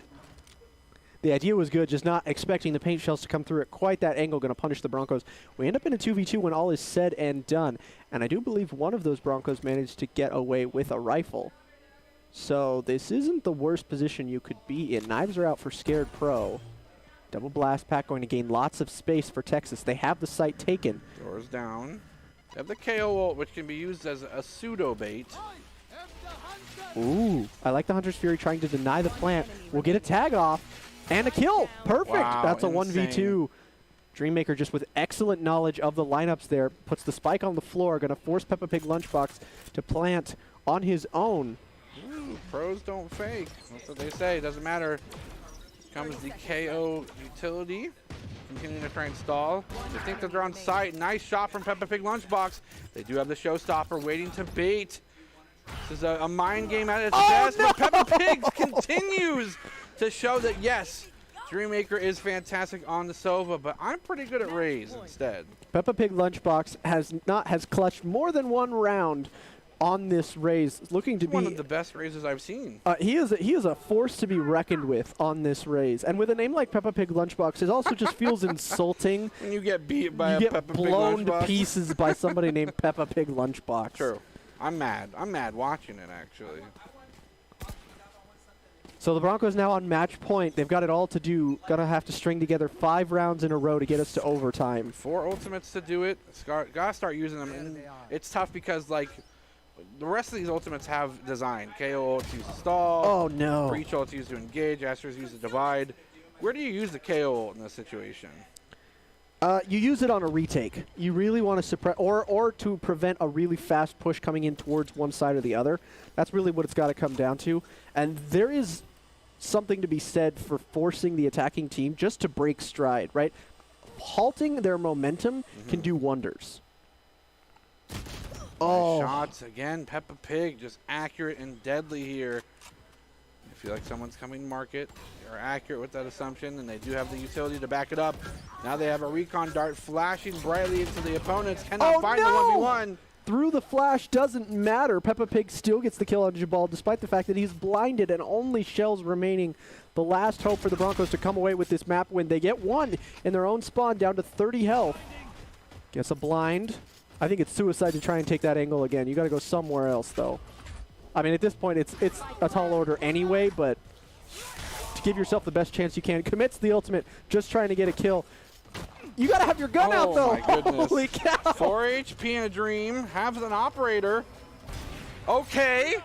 The idea was good, just not expecting the paint shells to come through at quite that angle, going to punish the Broncos. We end up in a 2v2 when all is said and done, and I do believe one of those Broncos managed to get away with a rifle. So this isn't the worst position you could be in. Knives are out for Scared Pro. Double blast pack going to gain lots of space for Texas. They have the site taken. Doors down. They have the KO ult, which can be used as a pseudo bait. Ooh, I like the Hunter's Fury trying to deny the plant. We'll get a tag off and a kill. Perfect. Wow, That's a insane. 1v2. Dreammaker just with excellent knowledge of the lineups there. Puts the spike on the floor. Going to force Peppa Pig Lunchbox to plant on his own. Ooh, pros don't fake. That's what they say. Doesn't matter. Comes the KO utility. Continuing to try and stall. They think that they're on site. Nice shot from Peppa Pig Lunchbox. They do have the showstopper waiting to bait. This is a mind game at its best, no! but Peppa Pig continues to show that, yes, Dreammaker is fantastic on the Sova, but I'm pretty good at Raze instead. Peppa Pig Lunchbox has clutched more than one round on this Raze, looking to be One of the best Razes I've seen. he is a force to be reckoned with on this Raze, and with a name like Peppa Pig Lunchbox, it also just feels insulting. When you get beat by You a get Peppa Pig blown to Lunchbox. pieces by somebody named Peppa Pig Lunchbox. True. I'm mad. I'm mad watching it, actually. So the Broncos now on match point. They've got it all to do. Gonna have to string together 5 rounds in a row to get us to overtime. 4 ultimates to do it. Gotta start using them. And it's tough because, like, the rest of these ultimates have design. KO ults use to stall. Oh no. Breach ults use to engage. Astra's use to divide. Where do you use the KO ult in this situation? You use it on a retake. You really want to suppress, or to prevent a really fast push coming in towards one side or the other. That's really what it's got to come down to. And there is something to be said for forcing the attacking team just to break stride, right? Halting their momentum can do wonders. Nice shots again. Peppa Pig just accurate and deadly here. I feel like someone's coming to market. They're accurate with that assumption, and they do have the utility to back it up. Now they have a recon dart flashing brightly into the opponents. Cannot find the 1v1. Through the flash doesn't matter. Peppa Pig still gets the kill on Jabal, despite the fact that he's blinded and only shells remaining. The last hope for the Broncos to come away with this map win. They get 1 in their own spawn, down to 30 health. Gets a blind. I think it's suicide to try and take that angle again. You got to go somewhere else, though. I mean, at this point, it's a tall order anyway, but to give yourself the best chance you can. Commits the ultimate, just trying to get a kill. You got to have your gun out, though. Oh, my goodness. Holy cow. 4 HP in a dream. Has an operator. Okay.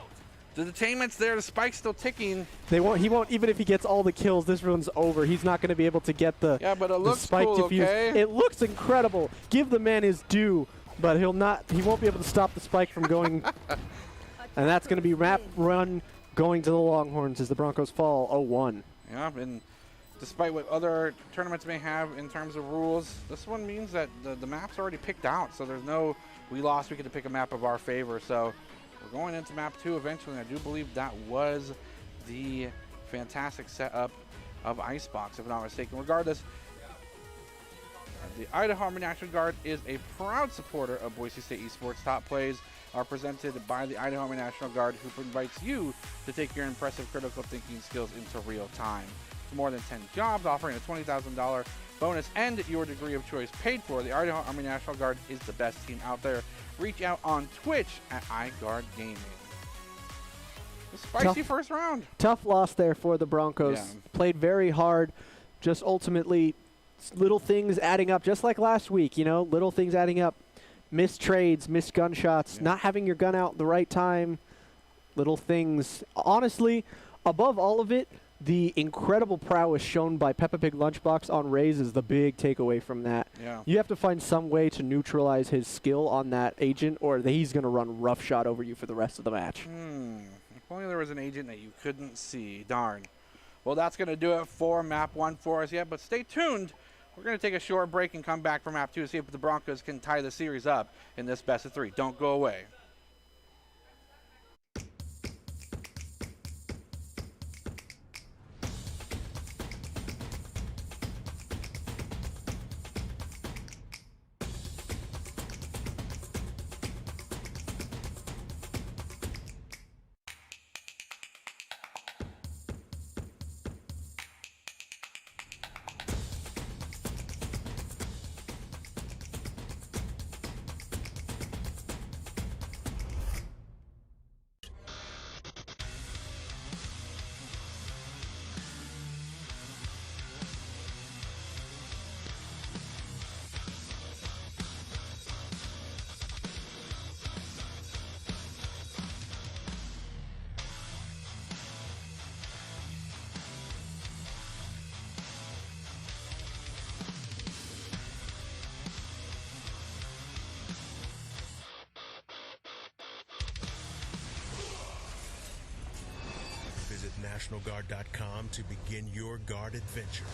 The detainment's there. The spike's still ticking. He won't, even if he gets all the kills, this run's over. He's not going to be able to get the, Yeah, but it the looks spike cool, diffused. okay? It looks incredible. Give the man his due, but he won't be able to stop the spike from going. And that's going to be map run going to the Longhorns as the Broncos fall 0-1. Yeah, and despite what other tournaments may have in terms of rules, this one means that the map's already picked out. So there's no, we lost, we get to pick a map of our favor. So we're going into map 2 eventually. And I do believe that was the fantastic setup of Icebox, if I'm not mistaken. Regardless, the Idaho Army National Guard is a proud supporter of Boise State Esports. Top plays are presented by the Idaho Army National Guard, who invites you to take your impressive critical thinking skills into real time. For more than 10 jobs, offering a $20,000 bonus and your degree of choice paid for, the Idaho Army National Guard is the best team out there. Reach out on Twitch at iGuard Gaming. Spicy first round. Tough loss there for the Broncos. Yeah. Played very hard. Just ultimately, little things adding up, just like last week. Little things adding up. Missed trades, missed gunshots, not having your gun out at the right time. Little things. Honestly, above all of it, the incredible prowess shown by Peppa Pig Lunchbox on Raze is the big takeaway from that. Yeah. You have to find some way to neutralize his skill on that agent, or he's going to run roughshod over you for the rest of the match. If only there was an agent that you couldn't see. Darn. Well, that's going to do it for Map 1 for us yet, but stay tuned. We're going to take a short break and come back for Map 2 to see if the Broncos can tie the series up in this best of 3. Don't go away. Visit NationalGuard.com to begin your guard adventure.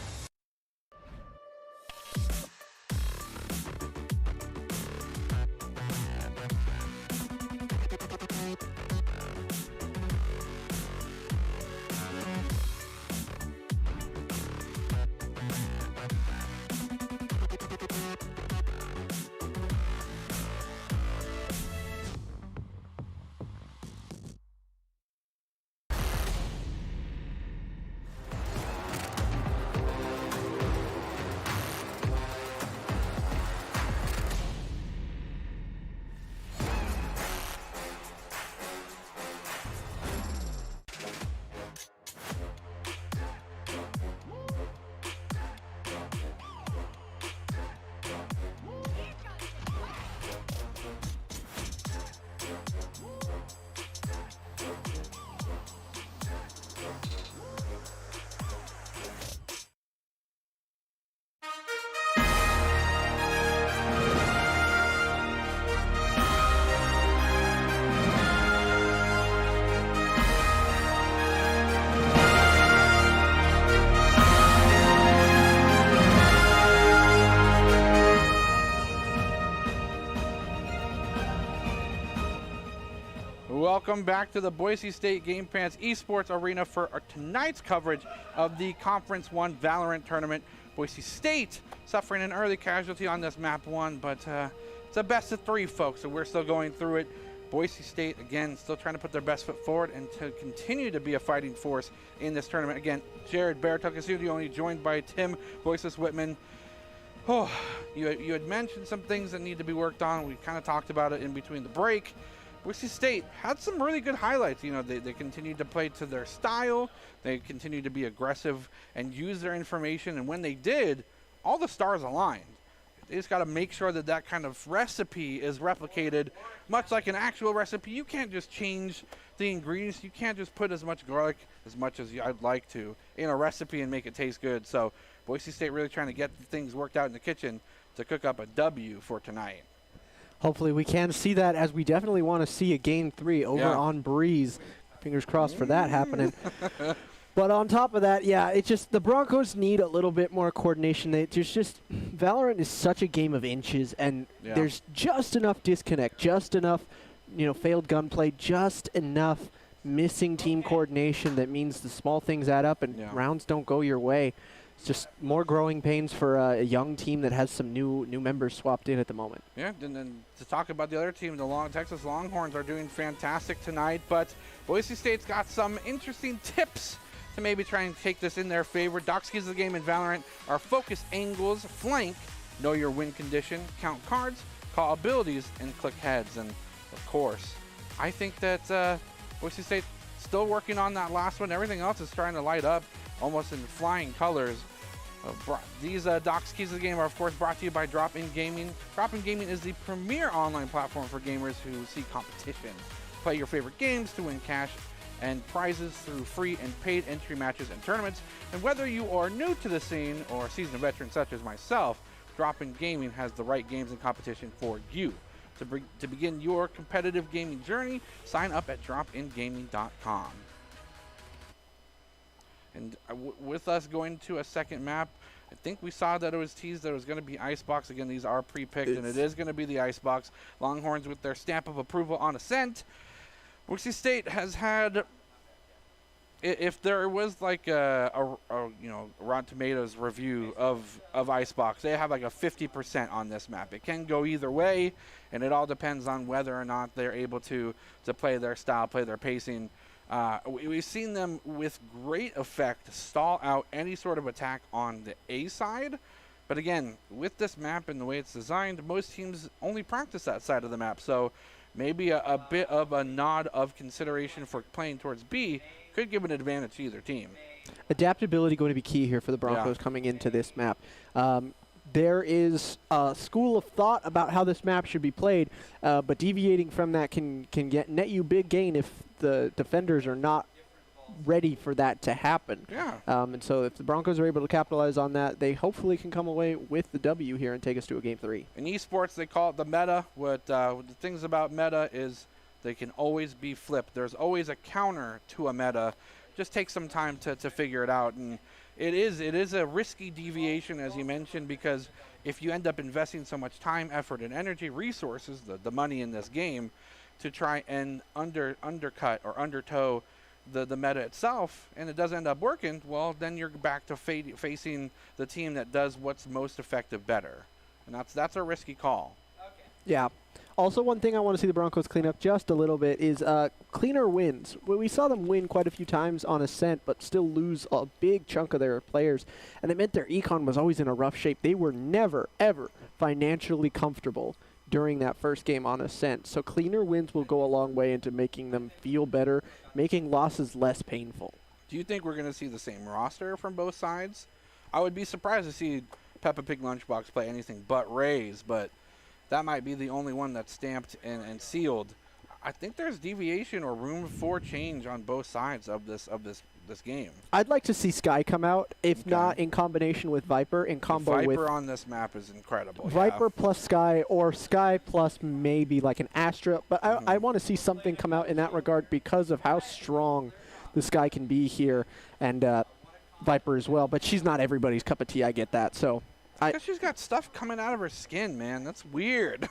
Welcome back to the Boise State Game Pants Esports Arena for our tonight's coverage of the Conference 1 Valorant tournament. Boise State suffering an early casualty on this map 1, but it's a best of 3, folks, so we're still going through it. Boise State, again, still trying to put their best foot forward and to continue to be a fighting force in this tournament. Again, Jared Baratuka only joined by Tim Voiceless Whitman. Oh, you had mentioned some things that need to be worked on. We kind of talked about it in between the break. Boise State had some really good highlights. They continued to play to their style. They continued to be aggressive and use their information. And when they did, all the stars aligned. They just got to make sure that that kind of recipe is replicated, much like an actual recipe. You can't just change the ingredients. You can't just put as much garlic as much as I'd like to in a recipe and make it taste good. So Boise State really trying to get things worked out in the kitchen to cook up a W for tonight. Hopefully we can see that, as we definitely want to see a Game 3 over on Breeze. Fingers crossed for that happening. But on top of that, yeah, it's just the Broncos need a little bit more coordination. Valorant is such a game of inches, and there's just enough disconnect, just enough, failed gunplay, just enough missing team coordination that means the small things add up and rounds don't go your way. It's just more growing pains for a young team that has some new members swapped in at the moment. Yeah, and then to talk about the other team, the Texas Longhorns are doing fantastic tonight, but Boise State's got some interesting tips to maybe try and take this in their favor. Doc's keys of the game in Valorant are focus angles, flank, know your win condition, count cards, call abilities, and click heads. And of course, I think that Boise State still working on that last one. Everything else is trying to light up almost in flying colors. These docs keys of the game are, of course, brought to you by Drop-In Gaming. Drop-In Gaming is the premier online platform for gamers who seek competition. Play your favorite games to win cash and prizes through free and paid entry matches and tournaments. And whether you are new to the scene or a seasoned veteran such as myself, Drop-In Gaming has the right games and competition for you. To begin your competitive gaming journey, sign up at dropingaming.com. And with us going to a second map, I think we saw that it was teased that it was going to be Icebox. Again, these are pre-picked, and it is going to be the Icebox. Longhorns with their stamp of approval on Ascent. Boise State has had, if there was like a Rotten Tomatoes review of Icebox, they have like a 50% on this map. It can go either way, and it all depends on whether or not they're able to play their style, play their pacing. We've seen them with great effect stall out any sort of attack on the A side. But again, with this map and the way it's designed, most teams only practice that side of the map. So maybe a bit of a nod of consideration for playing towards B could give an advantage to either team. Adaptability going to be key here for the Broncos coming into this map. There is a school of thought about how this map should be played, but deviating from that can net you big gain if the defenders are not ready for that to happen. Yeah. And so if the Broncos are able to capitalize on that, they hopefully can come away with the W here and take us to a Game 3. In esports, they call it the meta. What the things about meta is they can always be flipped. There's always a counter to a meta. Just take some time to figure it out. And it is a risky deviation, as you mentioned, because if you end up investing so much time, effort, and energy, resources, the money in this game, to try and undercut or undertow the meta itself, and it doesn't end up working, well, then you're back to facing the team that does what's most effective better. And that's a risky call. Okay. Yeah. Also, one thing I want to see the Broncos clean up just a little bit is cleaner wins. We saw them win quite a few times on Ascent, but still lose a big chunk of their players, and it meant their econ was always in a rough shape. They were never, ever financially comfortable during that first game on Ascent. So cleaner wins will go a long way into making them feel better, making losses less painful. Do you think we're going to see the same roster from both sides? I would be surprised to see Peppa Pig Lunchbox play anything but Rays, but that might be the only one that's stamped and sealed. I think there's deviation or room for change on both sides of this game. I'd like to see Sky come out, if not in combination with Viper, in combo with... Viper on this map is incredible. Viper plus Sky, or Sky plus maybe like an Astra. But I want to see something come out in that regard because of how strong the Sky can be here, and Viper as well. But she's not everybody's cup of tea, I get that. So she's got stuff coming out of her skin, man. That's weird.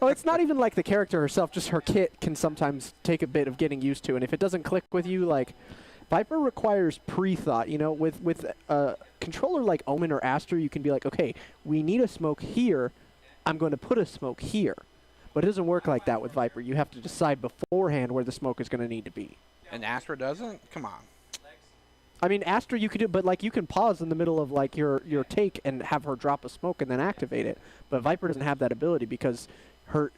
Oh, it's not even like the character herself. Just her kit can sometimes take a bit of getting used to. And if it doesn't click with you, like, Viper requires pre-thought. You know, with a controller like Omen or Astra, you can be like, okay, we need a smoke here. I'm going to put a smoke here. But it doesn't work like that with Viper. You have to decide beforehand where the smoke is going to need to be. And Astra doesn't? Come on. I mean, Astra you could do, but like you can pause in the middle of like your take and have her drop a smoke and then activate it. But Viper doesn't have that ability because her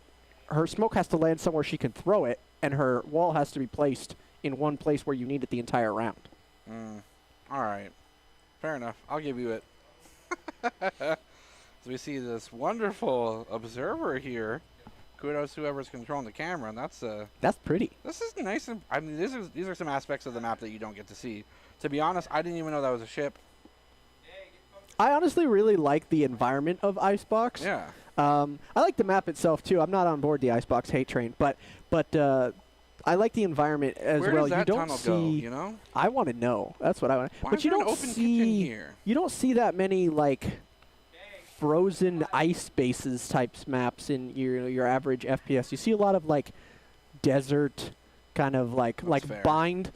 smoke has to land somewhere she can throw it, and her wall has to be placed in one place where you need it the entire round. All right. Fair enough. I'll give you it. So we see this wonderful observer here. Kudos to whoever's controlling the camera, and that's pretty. This is nice. I mean, these are some aspects of the map that you don't get to see. To be honest, I didn't even know that was a ship. I honestly really like the environment of Icebox. Yeah. I like the map itself too. I'm not on board the Icebox hate train, but I like the environment as Where well. Does that you don't tunnel see. Go, you know? I want to know. That's what I want. Why but is you there don't an open see. kitchen here? You don't see that many like frozen ice bases types maps in your average FPS. You see a lot of like desert kind of like fair. Bind,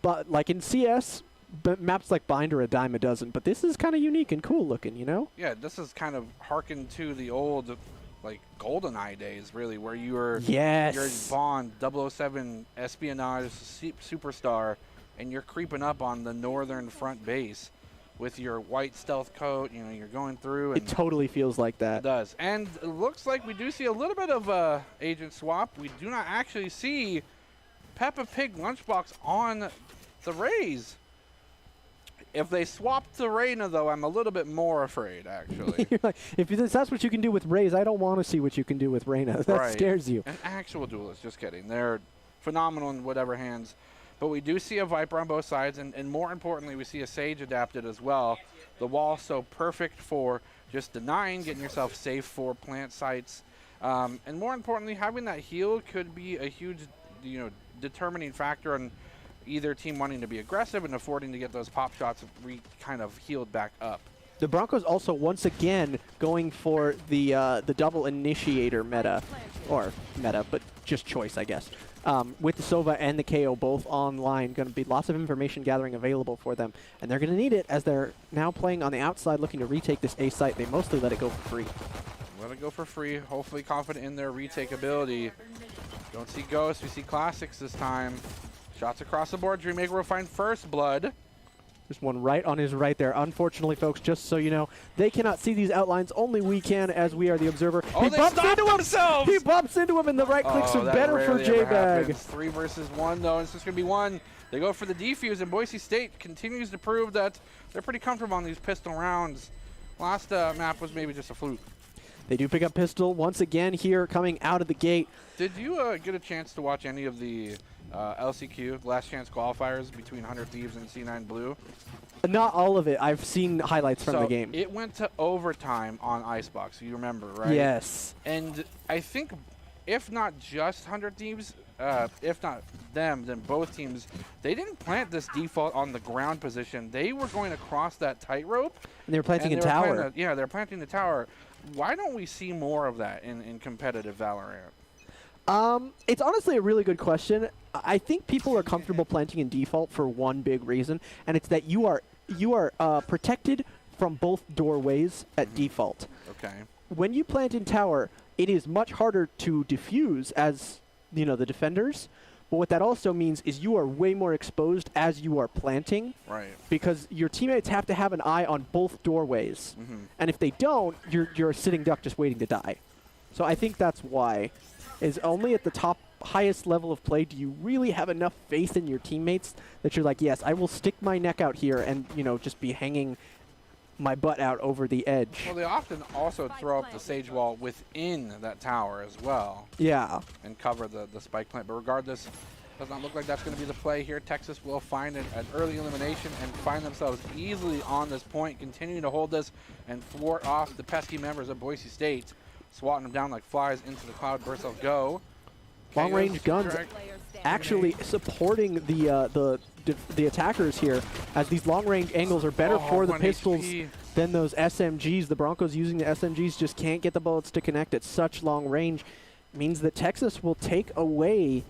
but like in CS. But maps like Bind are a dime a dozen, but this is kind of unique and cool looking, you know? Yeah, this is kind of harkened to the old, like, GoldenEye days, really, where you were you're Bond, 007 espionage superstar, and you're creeping up on the northern front base with your white stealth coat. You know, you're going through. And it totally feels like that. It does. And it looks like we do see a little bit of agent swap. We do not actually see Peppa Pig lunchbox on the Rays. If they swap to Reyna, though, I'm a little bit more afraid, actually. You're like, if that's what you can do with Rays, I don't want to see what you can do with Reyna. That Right. scares you. An actual duelist, just kidding. They're phenomenal in whatever hands. But we do see a Viper on both sides, and more importantly, we see a Sage adapted as well. The wall so perfect for just denying, getting yourself safe for plant sites. And more importantly, having that heal could be a huge, determining factor on either team wanting to be aggressive and affording to get those pop shots kind of healed back up. The Broncos also once again going for the double initiator meta, but just choice, I guess. With the Sova and the KO both online, going to be lots of information gathering available for them, and they're going to need it as they're now playing on the outside, looking to retake this A site. They mostly let it go for free. Let it go for free. Hopefully confident in their retake ability. Don't see Ghosts. We see Classics this time. Shots across the board. Dreammaker will find first blood. There's one right on his right there. Unfortunately, folks, just so you know, they cannot see these outlines. Only we can, as we are the observer. Oh, they stopped themselves! He bumps into him, and the right clicks are better for J-Bag. 3 versus 1, though. It's just going to be 1. They go for the defuse, and Boise State continues to prove that they're pretty comfortable on these pistol rounds. Last map was maybe just a fluke. They do pick up pistol once again here, coming out of the gate. Did you get a chance to watch any of the LCQ, Last Chance qualifiers between 100 Thieves and C9 Blue? Not all of it. I've seen highlights from the game. It went to overtime on Icebox, you remember, right? Yes. And I think if not just 100 Thieves, if not them, then both teams, they didn't plant this default on the ground position. They were going to cross that tightrope. And they were planting a tower. They're planting the tower. Why don't we see more of that in competitive Valorant? It's honestly a really good question. I think people are comfortable planting in default for one big reason, and it's that you are protected from both doorways at default. Okay. When you plant in tower, it is much harder to defuse as the defenders. But what that also means is you are way more exposed as you are planting. Right. Because your teammates have to have an eye on both doorways. And if they don't, you're a sitting duck just waiting to die. So I think that's why. Is only at the highest level of play do you really have enough faith in your teammates that you're like, yes, I will stick my neck out here and, just be hanging my butt out over the edge. Well, they often also throw up the Sage Wall within that tower as well. Yeah. And cover the spike plant. But regardless, does not look like that's going to be the play here. Texas will find an early elimination and find themselves easily on this point, continuing to hold this and thwart off the pesky members of Boise State, swatting them down like flies into the cloud burst of go. Long-range guns actually supporting the attackers here, as these long-range angles are better for the pistols than those SMGs. The Broncos using the SMGs just can't get the bullets to connect at such long range. Means that Texas will take away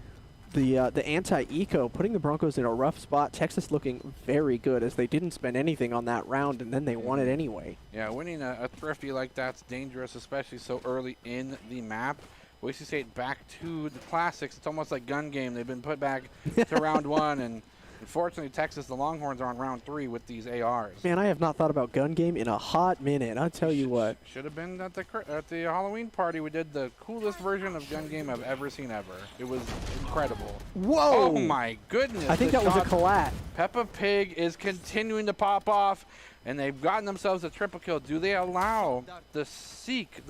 the anti-eco, putting the Broncos in a rough spot. Texas looking very good, as they didn't spend anything on that round, and then they won it anyway. Yeah, winning a thrifty like that's dangerous, especially so early in the map. Boise State back to the classics. It's almost like gun game. They've been put back to round 1, and unfortunately, Texas, the Longhorns, are on round 3 with these ARs. Man, I have not thought about gun game in a hot minute. I'll tell you what. Should have been at the Halloween party. We did the coolest version of gun game I've ever seen ever. It was incredible. Whoa! Oh my goodness! I think that was a collat. Peppa Pig is continuing to pop off, and they've gotten themselves a triple kill. Do they allow the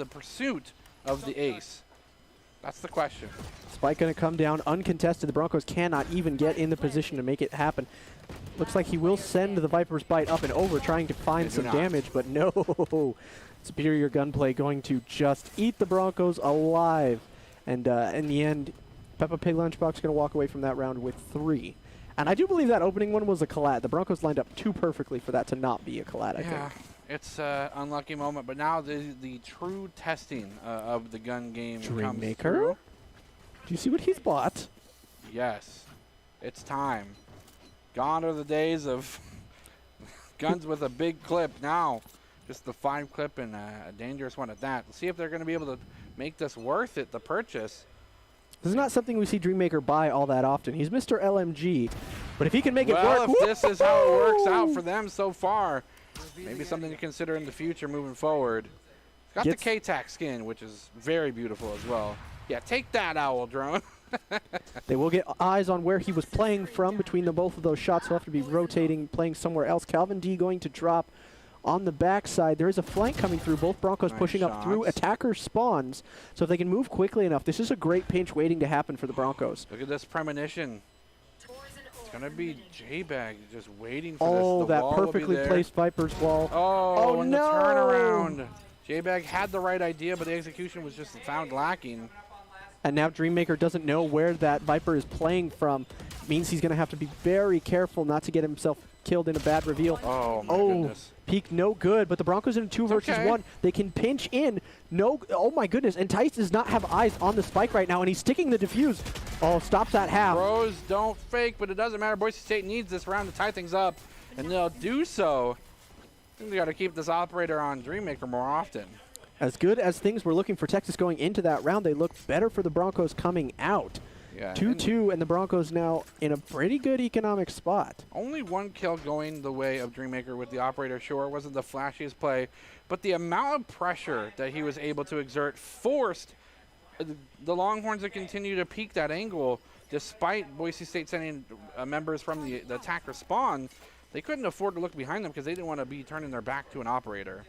pursuit of the ace? That's the question. Spike going to come down uncontested. The Broncos cannot even get in the position to make it happen. Looks like he will send the Viper's Bite up and over, trying to find some damage, but no. Superior gunplay going to just eat the Broncos alive. And in the end, Peppa Pig Lunchbox going to walk away from that round with 3. And I do believe that opening one was a collat. The Broncos lined up too perfectly for that to not be a collat, I think. It's an unlucky moment, but now the true testing of the gun game comes through. Do you see what he's bought? Yes. It's time. Gone are the days of guns with a big clip. Now, just the 5 clip and a dangerous one at that. Let's see if they're going to be able to make this worth it, the purchase. This is not something we see Dreammaker buy all that often. He's Mr. LMG, but if he can make it work... Well, if this is how it works out for them so far, maybe something to consider in the future moving forward. Got the K-Tac skin, which is very beautiful as well. Yeah, take that, Owl Drone. They will get eyes on where he was playing from between the both of those shots. He'll have to be rotating, playing somewhere else. Calvin D going to drop on the backside. There is a flank coming through. Both Broncos Nice pushing up through. shots. Attacker spawns. So if they can move quickly enough, this is a great pinch waiting to happen for the Broncos. Look at this premonition. It's going to be J-Bag just waiting for Oh, this. The that wall will be perfectly there. placed Viper's wall. Oh, and no! the turnaround. J-Bag had the right idea, but the execution was just found lacking. And now Dreammaker doesn't know where that Viper is playing from. Means he's going to have to be very careful not to get himself killed in a bad reveal. Oh, my goodness. Peak no good, but the Broncos in a 2 versus okay. 1. They can pinch in. No, oh my goodness. And Tice does not have eyes on the spike right now, and he's sticking the defuse. Oh, stops at half. Bros don't fake, but it doesn't matter. Boise State needs this round to tie things up, and they'll do so. I think they got to keep this operator on Dreammaker more often. As good as things were looking for Texas going into that round, they look better for the Broncos coming out. Yeah, 2-2, and the Broncos now in a pretty good economic spot. only one kill going the way of Dreammaker with the operator. Sure, it wasn't the flashiest play, but the amount of pressure that he was able to exert forced the Longhorns to continue to peak that angle, despite Boise State sending members from the attacker spawn. They couldn't afford to look behind them because they didn't want to be turning their back to an operator.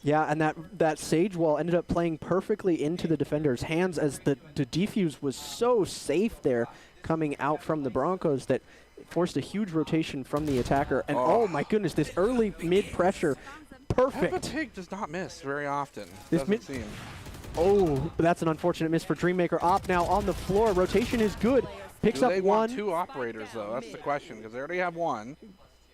Yeah, and that Sage Wall ended up playing perfectly into the defender's hands as the defuse was so safe there coming out from the Broncos that it forced a huge rotation from the attacker. And oh my goodness, this early mid pressure, perfect. Peppa Pig does not miss very often. This Doesn't mid- seem. Oh, but that's an unfortunate miss for Dreammaker. Op now on the floor. Rotation is good. Picks Do up they one. want 2 operators, though? That's the question, because they already have 1.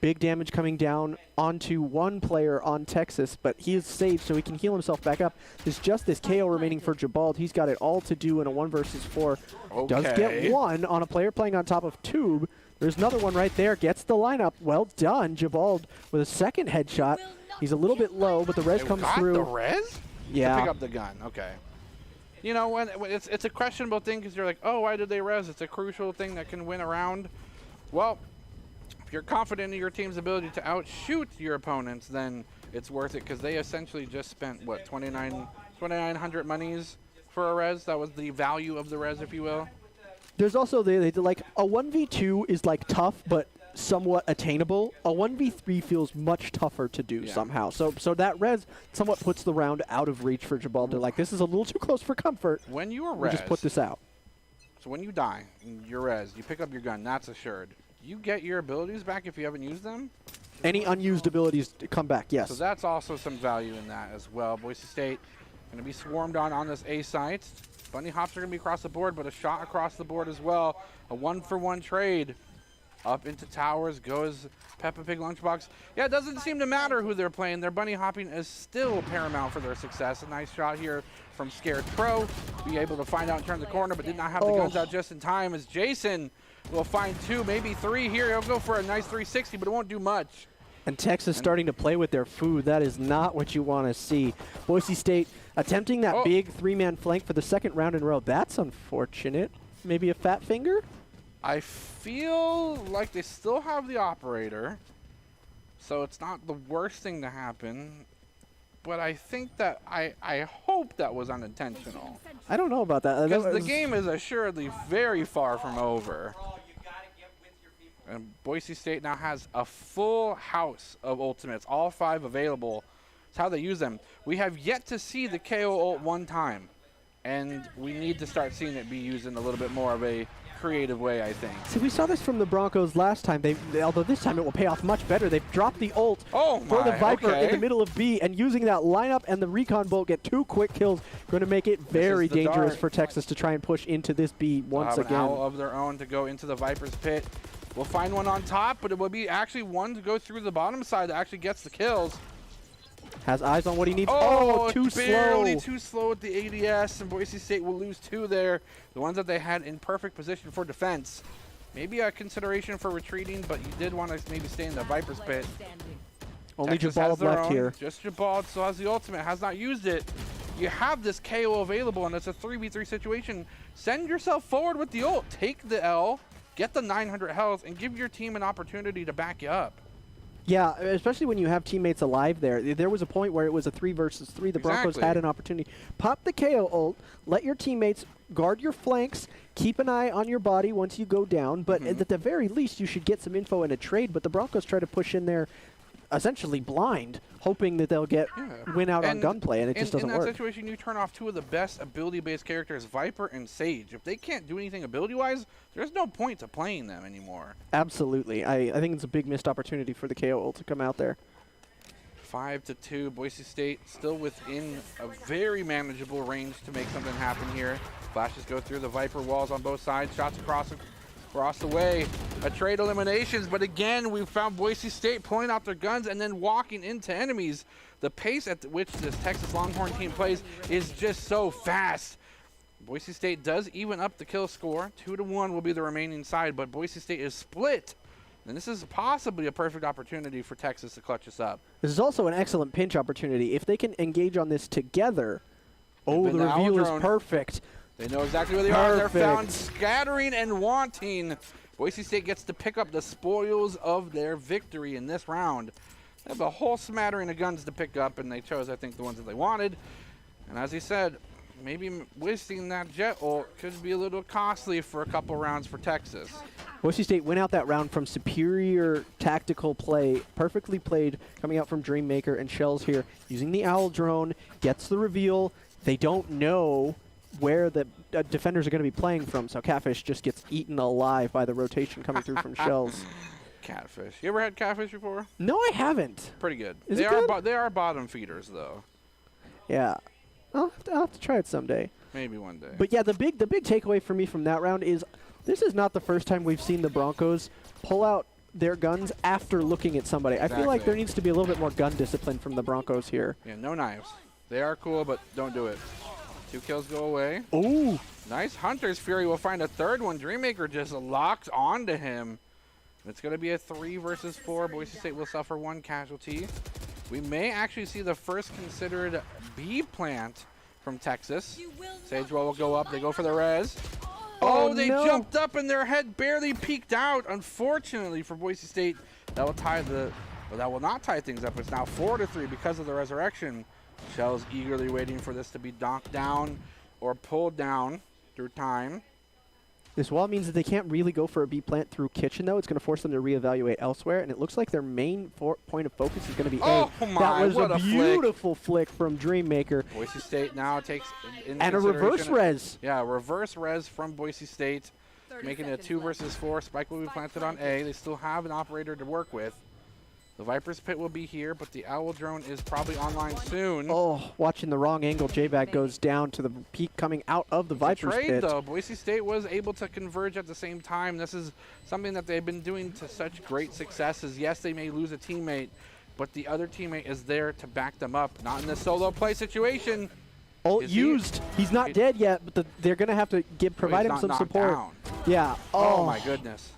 Big damage coming down onto one player on Texas, but he is saved, so he can heal himself back up. There's just this KO remaining for Jabald. He's got it all to do in a 1 versus 4. Does get Okay. 1 on a player playing on top of Tube. There's another one right there. Gets the lineup. Well done. Jabald with a second headshot. He's a little bit low, but the res They comes got through. the res? Yeah. To pick up the gun. Okay. You know, when it's a questionable thing because you're like, oh, why did they res? It's a crucial thing that can win a round. Well, if you're confident in your team's ability to outshoot your opponents, then it's worth it because they essentially just spent, what, 2,900 monies for a res? That was the value of the res, if you will. There's also like a 1v2 is like tough, but somewhat attainable. A 1v3 feels much tougher to do somehow. So that res somewhat puts the round out of reach for Jabald. They're like, this is a little too close for comfort. When you are We'll res, just put this out. so when you die, and you're res, you pick up your gun, that's assured. You get your abilities back if you haven't used them. Any unused abilities come back, yes. So that's also some value in that as well. Boise State going to be swarmed on this A site. Bunny hops are going to be across the board, but a shot across the board as well. A 1-for-1 trade. Up into towers goes Peppa Pig Lunchbox. Yeah, it doesn't seem to matter who they're playing. Their bunny hopping is still paramount for their success. A nice shot here from Scared Pro. Be able to find out and turn the corner, but did not have the guns out just in time as Jason will find 2, maybe 3 here. He'll go for a nice 360, but it won't do much. And Texas starting to play with their food. That is not what you want to see. Boise State attempting that big 3-man flank for the second round in a row. That's unfortunate. Maybe a fat finger? I feel like they still have the operator, so it's not the worst thing to happen. But I think that I hope that was unintentional. I don't know about that. Because the game is assuredly very far from over. And Boise State now has a full house of ultimates, all 5 available. It's how they use them. We have yet to see the KO ult 1 time, and we need to start seeing it be used in a little bit more of a creative way, I think. See, we saw this from the Broncos last time. Although this time it will pay off much better. They've dropped the ult for the Viper in the middle of B, and using that lineup and the recon bolt get 2 quick kills. Going to make it very dangerous for Texas to try and push into this B once again. An owl of their own to go into the Viper's pit. We'll find one on top, but it will be actually one to go through the bottom side that actually gets the kills. Has eyes on what he needs. Oh, too barely slow. too slow with the ADS, and Boise State will lose 2 there. The ones that they had in perfect position for defense. Maybe a consideration for retreating, but you did want to maybe stay in the Viper's pit. Only Texas has Jabald their left own. here. Just Jabald still has the ultimate, has not used it. You have this KO available, and it's a 3v3 situation. Send yourself forward with the ult. Take the L, get the 900 health, and give your team an opportunity to back you up. Yeah, especially when you have teammates alive there. There was a point where it was a 3 versus 3. The Broncos Exactly. had an opportunity. Pop the KO ult, let your teammates guard your flanks, keep an eye on your body once you go down, but at the very least you should get some info in a trade, but the Broncos try to push in there essentially blind, hoping that they'll get win out on gunplay, and it just doesn't work. In that work. situation, you turn off two of the best ability-based characters, Viper and Sage. If they can't do anything ability-wise, there's no point to playing them anymore. Absolutely. I think it's a big missed opportunity for the KO ult to come out there. 5-2, Boise State still within a very manageable range to make something happen here. Flashes go through the Viper walls on both sides, shots across the way. A trade eliminations, but again, we found Boise State pulling out their guns and then walking into enemies. The pace at which this Texas Longhorn team plays is just so fast. Boise State does even up the kill score. 2-1 will be the remaining side, but Boise State is split. And this is possibly a perfect opportunity for Texas to clutch us up. This is also an excellent pinch opportunity. If they can engage on this together, oh, the reveal is perfect. They know exactly where they are. They're found scattering and wanting. Boise State gets to pick up the spoils of their victory in this round. They have a whole smattering of guns to pick up, and they chose, I think, the ones that they wanted. And as he said, maybe wasting that jet ult could be a little costly for a couple rounds for Texas. Boise State went out that round from superior tactical play, perfectly played, coming out from Dreammaker and Shells here, using the Owl drone, gets the reveal. They don't know where the defenders are going to be playing from, so Catfish just gets eaten alive by the rotation coming through from Shells. Catfish. You ever had Catfish before? No, I haven't. Pretty good. Is they it are good? They are bottom feeders, though. Yeah. I'll have to try it someday. Maybe one day. But yeah, the big takeaway for me from that round is this is not the first time we've seen the Broncos pull out their guns after looking at somebody. I feel like there needs to be a little bit more gun discipline from the Broncos here. Yeah, no knives. They are cool, but don't do it. 2 kills go away. Ooh. Nice Hunter's Fury will find a third one. Dreammaker just locked onto him. It's going to be a 3 versus 4. Boise State will suffer 1 casualty. We may actually see the first considered B plant from Texas. Sagewell will go up. They go for the res. Oh, they jumped up and their head barely peeked out. Unfortunately for Boise State, that will tie that will not tie things up. It's now 4-3 because of the resurrection. Shell's eagerly waiting for this to be knocked down or pulled down through time. This wall means that they can't really go for a B plant through kitchen, though. It's going to force them to reevaluate elsewhere, and it looks like their main point of focus is going to be A. That was a beautiful flick from Dreammaker. Boise State now takes and a reverse res. Yeah, reverse res from Boise State, making it a 2 versus 4. Spike will be planted on A. They still have an operator to work with. The Viper's Pit will be here, but the Owl drone is probably online soon. Oh, watching the wrong angle. J-Bag goes down to the peak coming out of the Viper's Pit. Though. Boise State was able to converge at the same time. This is something that they've been doing to such great successes. Yes, they may lose a teammate, but the other teammate is there to back them up. Not in the solo play situation. Ult used. He's not dead yet, but they're going to have to provide him some support. Down. Yeah. Oh, my goodness.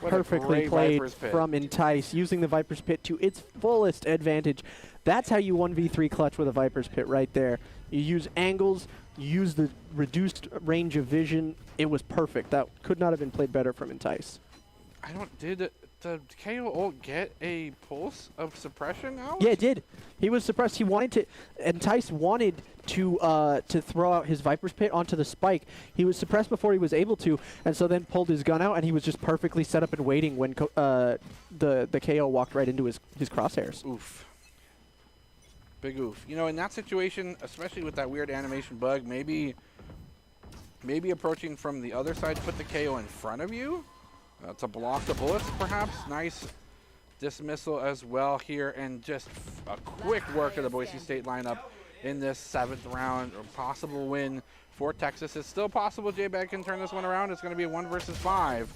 What perfectly played from Entice, using the Viper's Pit to its fullest advantage. That's how you 1v3 clutch with a Viper's Pit right there. You use angles, you use the reduced range of vision. It was perfect. That could not have been played better from Entice. Did the KO ult get a pulse of suppression out? Yeah, it did. He was suppressed. He wanted to, Entice wanted to throw out his Viper's Pit onto the spike. He was suppressed before he was able to, and so then pulled his gun out, and he was just perfectly set up and waiting when the KO walked right into his crosshairs. Oof. Big oof. You know, in that situation, especially with that weird animation bug, maybe approaching from the other side to put the KO in front of you to block the bullets, perhaps. Nice dismissal as well here, and just a quick work of the Boise State lineup in this 7th round. A possible win for Texas. It's still possible J-Bag can turn this one around. It's going to be a 1 versus 5.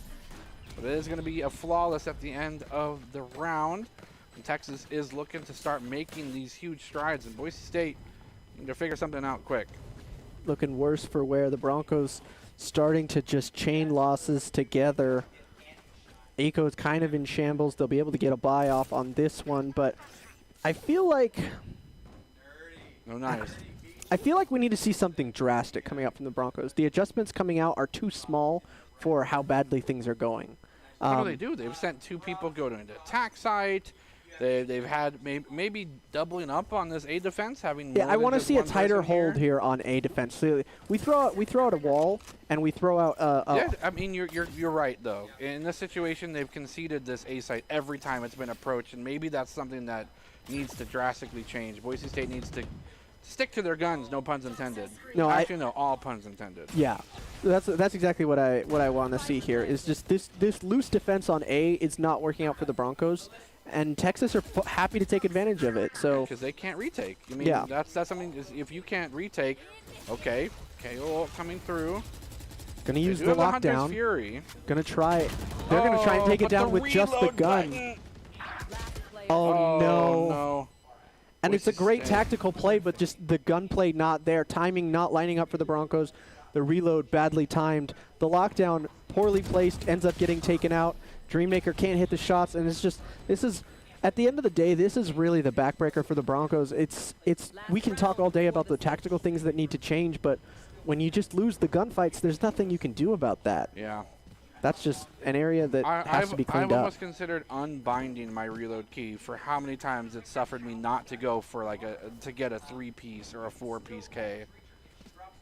But it is going to be a flawless at the end of the round. And Texas is looking to start making these huge strides. And Boise State need to figure something out quick. Looking worse for wear. The Broncos starting to just chain losses together. Eco's kind of in shambles. They'll be able to get a buy off on this one, but I feel like no knives. I feel like we need to see something drastic coming out from the Broncos. The adjustments coming out are too small for how badly things are going. What do? They've sent 2 people go to an attack site. They've had maybe doubling up on this A defense, having Yeah, more I than want to just see a one tighter person here. hold here on A defense. So we throw out a wall and we throw out Yeah, I mean you're right though. In this situation, they've conceded this A site every time it's been approached, and maybe that's something that needs to drastically change. Boise State needs to stick to their guns. No puns intended. No, Actually, no, all puns intended. Yeah, that's exactly what I want to see here. Is just this loose defense on A is not working out for the Broncos, and Texas are happy to take advantage of it. So Because they can't retake. I mean, Yeah. that's something. If you can't retake, okay, KO coming through. gonna use They the do have Hunter's lockdown. Fury. Gonna try. They're gonna try and take it but down the with just the reload gun. button. Oh no. no. And it's a Boise great State. tactical play, but just the gunplay not there. Timing not lining up for the Broncos. The reload badly timed. The lockdown poorly placed, ends up getting taken out. Dreammaker can't hit the shots, and it's just, this is, at the end of the day, this is really the backbreaker for the Broncos. We can talk all day about the tactical things that need to change, but when you just lose the gunfights, there's nothing you can do about that. Yeah. That's just an area that has to be cleaned I've up. almost considered unbinding my reload key for how many times it suffered me not to go for to get a 3-piece or a 4-piece K.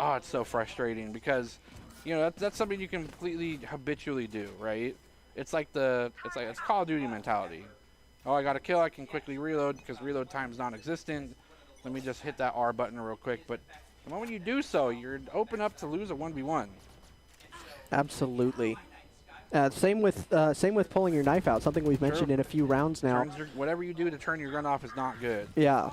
Oh, it's so frustrating because, that's something you can completely habitually do, right? It's Call of Duty mentality. Oh, I got a kill, I can quickly reload because reload time's non-existent. Let me just hit that R button real quick. But the moment you do so, you're open up to lose a 1v1. Absolutely. Same with pulling your knife out, something we've mentioned in a few rounds now. Whatever you do to turn your gun off is not good. Yeah.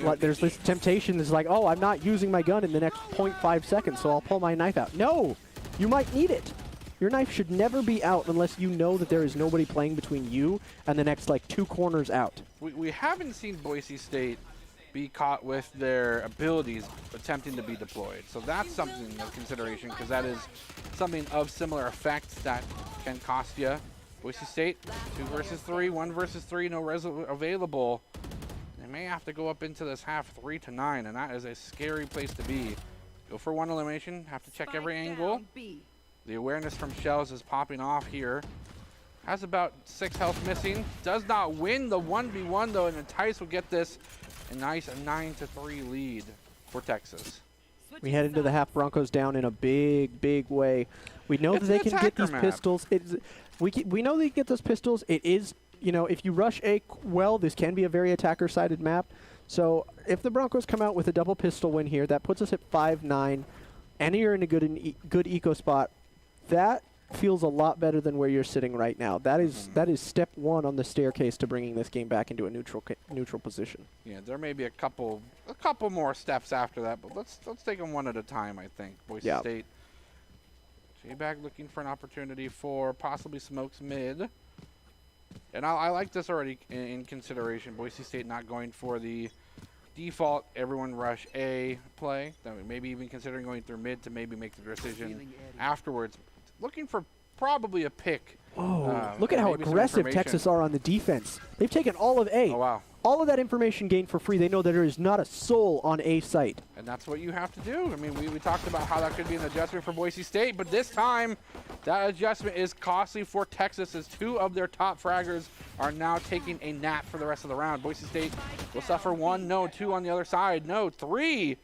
Like, there's this temptation that's like, oh, I'm not using my gun in the next 0.5 seconds, so I'll pull my knife out. No! You might need it. Your knife should never be out unless you know that there is nobody playing between you and the next, 2 corners out. We haven't seen Boise State be caught with their abilities attempting to be deployed. So that's something of consideration because that is something of similar effect that can cost you. Boise State, 2 versus 3, 1 versus 3, no available. They may have to go up into this half 3-9, and that is a scary place to be. Go for 1 elimination, have to check every angle. The awareness from Shells is popping off here. Has about 6 health missing. Does not win the 1v1 though, and Entice will get this a nice 9-3 lead for Texas. We head into the half. Broncos down in a big, big way. We know that they can get these pistols. We know they can get those pistols. It is, if you rush A well, this can be a very attacker-sided map. So if the Broncos come out with a double pistol win here, that puts us at 5-9, and you're in a good eco spot. That feels a lot better than where you're sitting right now. That is step 1 on the staircase to bringing this game back into a neutral position. Yeah, there may be a couple more steps after that, but let's take them one at a time. I think Boise State. J-Bag looking for an opportunity for possibly smokes mid, and I like this already in consideration. Boise State not going for the default everyone rush A play. Maybe even considering going through mid to maybe make the decision afterwards. Looking for probably a pick. Oh, look at how aggressive Texas are on the defense. They've taken all of A. Oh, wow. All of that information gained for free. They know that there is not a soul on A site. And that's what you have to do. I mean, we talked about how that could be an adjustment for Boise State, but this time that adjustment is costly for Texas as 2 of their top fraggers are now taking a nap for the rest of the round. Boise State will suffer 1, no, 2 on the other side, no, 3.